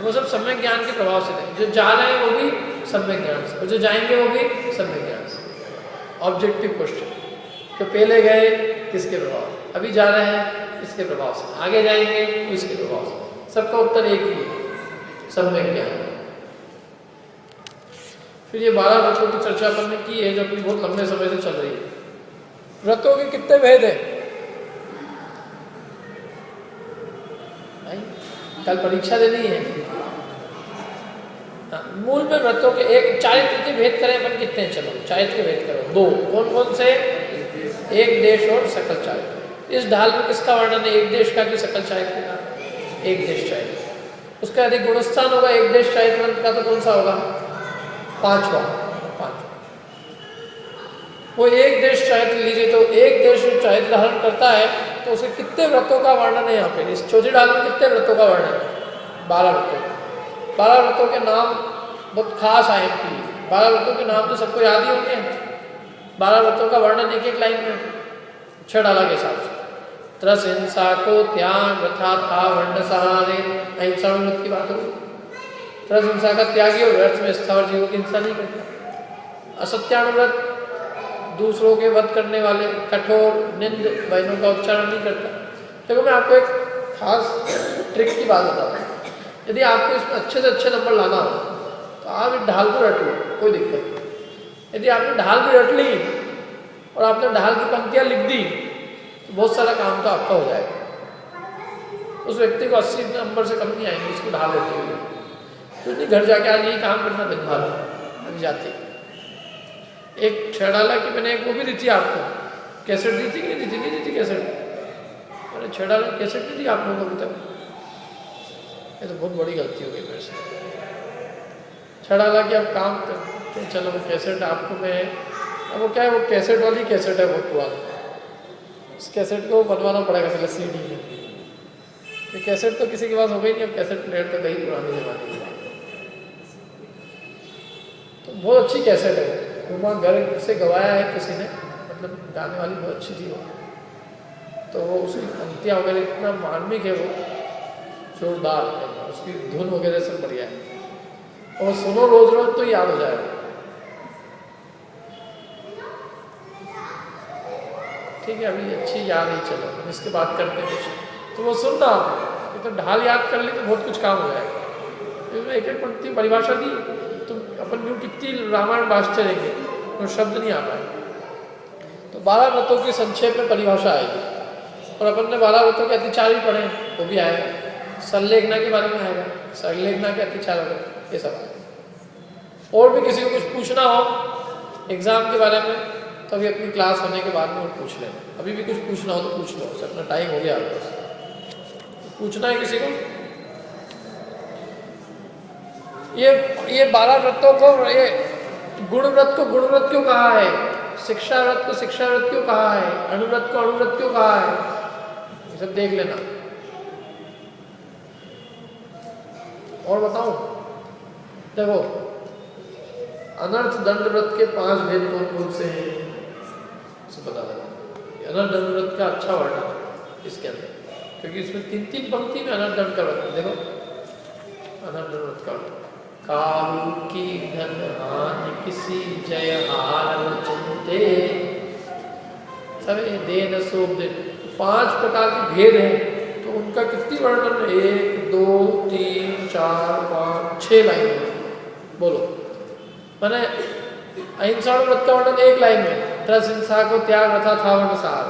वो सब सम्यक ज्ञान के प्रभाव से थे। जो जा रहे हैं वो भी सम्यक ज्ञान से, और जो जाएंगे वो भी सम्यक ज्ञान से। ऑब्जेक्टिव क्वेश्चन, तो पहले गए किसके प्रभाव, अभी जा रहे हैं किसके प्रभाव से, आगे जाएंगे किसके प्रभाव से। सबका उत्तर एक ही है, सम्यक ज्ञान। फिर ये 12 व्रतों की चर्चा अपन ने की है जो अपनी बहुत लंबे समय से चल रही है। व्रतों के कितने भेद हैं? कल परीक्षा देनी है। मूल में व्रतों के एक चारित्र के भेद करें अपन कितने हैं? चलो चारित्र के भेद करो, 2। कौन कौन से? एक देश और सकल चारित्र। इस ढाल में किसका वर्णन है? एक देश का कि सकल चारित्र का? एक देश चारित्र। उसका अधिक गुणस्थान होगा एक देश चारित्र का, तो कौन सा होगा? 5वां। वो एक देश चारित्र लीजिए, तो एक देश चारित्र धारण करता है तो उसे कितने व्रतों का वर्णन है यहाँ पे? इस चौथी ढाल में कितने व्रतों का वर्णन है? 12 व्रतों का। 12 व्रतों के नाम बहुत खास आए हैं। 12 व्रतों के नाम तो सबको याद ही होंगे। 12 व्रतों का वर्णन एक एक लाइन में 6 ढाला के हिसाब से। त्रस हिंसा को त्याग, वृथा था वर्ण सहारे, अहिंसा व्रत की बात होगी। त्रस हिंसा का त्यागी और व्यर्थ में स्थावर जीवों की हिंसा नहीं करता। असत्यानुव्रत, दूसरों के वध करने वाले, कठोर निंद वचनों का उच्चारण नहीं करता। देखो मैं आपको एक खास ट्रिक की बात बताता हूँ। यदि आपको इसमें अच्छे से अच्छे नंबर लाना हो तो आप इस ढाल को रट लो, कोई दिक्कत नहीं। यदि आपने ढाल भी रट ली और आपने ढाल की पंक्तियाँ लिख दी तो बहुत सारा काम तो आपका हो जाएगा। उस व्यक्ति को 80 नंबर से कम नहीं आएंगे उसको ढाल रटी हुई। तो नहीं घर जाके आज यही काम करना दिन भर अभी जाते। एक 6 ढाला की मैंने एक वो भी दी थी आपको, कैसेट दी थी कि नहीं दी थी? नहीं दी थी कैसेट। मैंने 6 ढाला कैसेट नहीं दी आप लोगों को अभी तक। ये तो बहुत बड़ी गलती हो गई मेरे से। 6 ढाला की आप काम करते, चलो वो कैसेट आपको मैं, अब वो क्या है, वो कैसेट वाली कैसेट है बहुत पुरानी। उस कैसेट को बनवाना पड़ेगा पहले CD में। ये कैसेट तो किसी के पास हो गई नहीं, अब कैसेट प्लेयर तो गई पुरानी जमाने की। तो बहुत अच्छी कैसेट है वो, वहाँ घर से गवाया है किसी ने, मतलब गाने वाली बहुत अच्छी थी वो। तो वो उसकी पंक्तियाँ वगैरह इतना मार्मिक है वो, जोरदार है, उसकी धुन वगैरह सब बढ़िया है। और सुनो रोज रोज तो याद हो जाएगा। ठीक है, अभी अच्छी याद ही, चलो इसके बाद करते हैं कुछ। तो वो सुनना आप, तो ढाल याद कर ली तो बहुत कुछ काम हो जाएगा। इसमें एक एक पंक्ति परिभाषा दी तो अपन यूँ कितनी रामायण बात चलेंगे तो शब्द नहीं आ पाए। तो 12 व्रतों की संक्षेप में परिभाषा आएगी। और अपन ने 12 व्रतों के अतिचार भी पढ़े, वो भी आएगा। संलेखना के बारे में आएगा, संलेखना के अतिचार वगैरह ये सब। और भी किसी को कुछ पूछना हो एग्जाम के बारे में तो अभी अपनी क्लास होने के बाद में वो पूछ लें। अभी भी कुछ पूछना हो तो पूछ लो, अपना टाइम हो गया आपके पास। पूछना है किसी को? ये 12 व्रतों को, ये गुण व्रत को गुण व्रत क्यों कहा है, शिक्षा व्रत को शिक्षा व्रत क्यों कहा है, अनुव्रत को अनुव्रत क्यों कहा है, ये सब देख लेना। और बताऊं, देखो अनर्थ दंड व्रत के 5 भेद कौन कौन से हैं बता देना। अनर्थ दंड व्रत का अच्छा वर्णन है इसके अंदर, क्योंकि इसमें 3-3 पंक्ति में अनर्थ दंड का व्रत। देखो अनर्थ दंड व्रत का, काल की धन हानि किसी जय हार चिंते सवे देन शोभ दे। 5 प्रकार के भेद हैं तो उनका कितनी वर्णन? 1 2 3 4 5 6 लाइन बोलो। मैंने अहिंसा व्रत का वर्णन 1 लाइन में, त्रस हिंसा को त्याग रथा था वर्ण सार,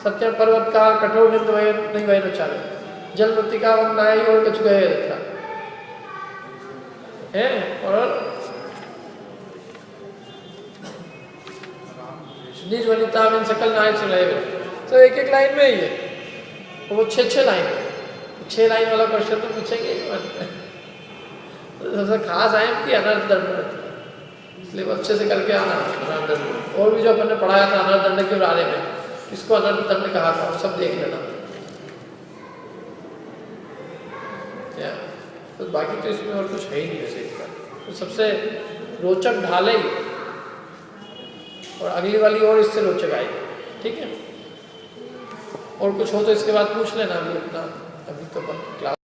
सत्य पर्वत का कठोर निंद नहीं वह चाले, जल मृतिका वनाई और कछ गए रखा है। और निज वनिता में सकल नायक से रहे। तो एक एक लाइन में ही है, तो वो 6 लाइन, 6 लाइन वाला क्वेश्चन तो पूछेंगे। तो सबसे खास है कि अनर्थ दंड, इसलिए अच्छे से करके आना अनर्थ दंड। और भी जो अपन ने पढ़ाया था अनर्थ दंड के बारे में, किसको अनर्थ दंड कहा था, वो सब देख लेना। क्या तो बाकी तो इसमें और कुछ है ही नहीं वैसे इसका। तो सबसे रोचक ढाल ही, और अगली वाली और इससे रोचक आएगी। ठीक है, और कुछ हो तो इसके बाद पूछ लेना। अभी अपना, अभी तो अपन क्लास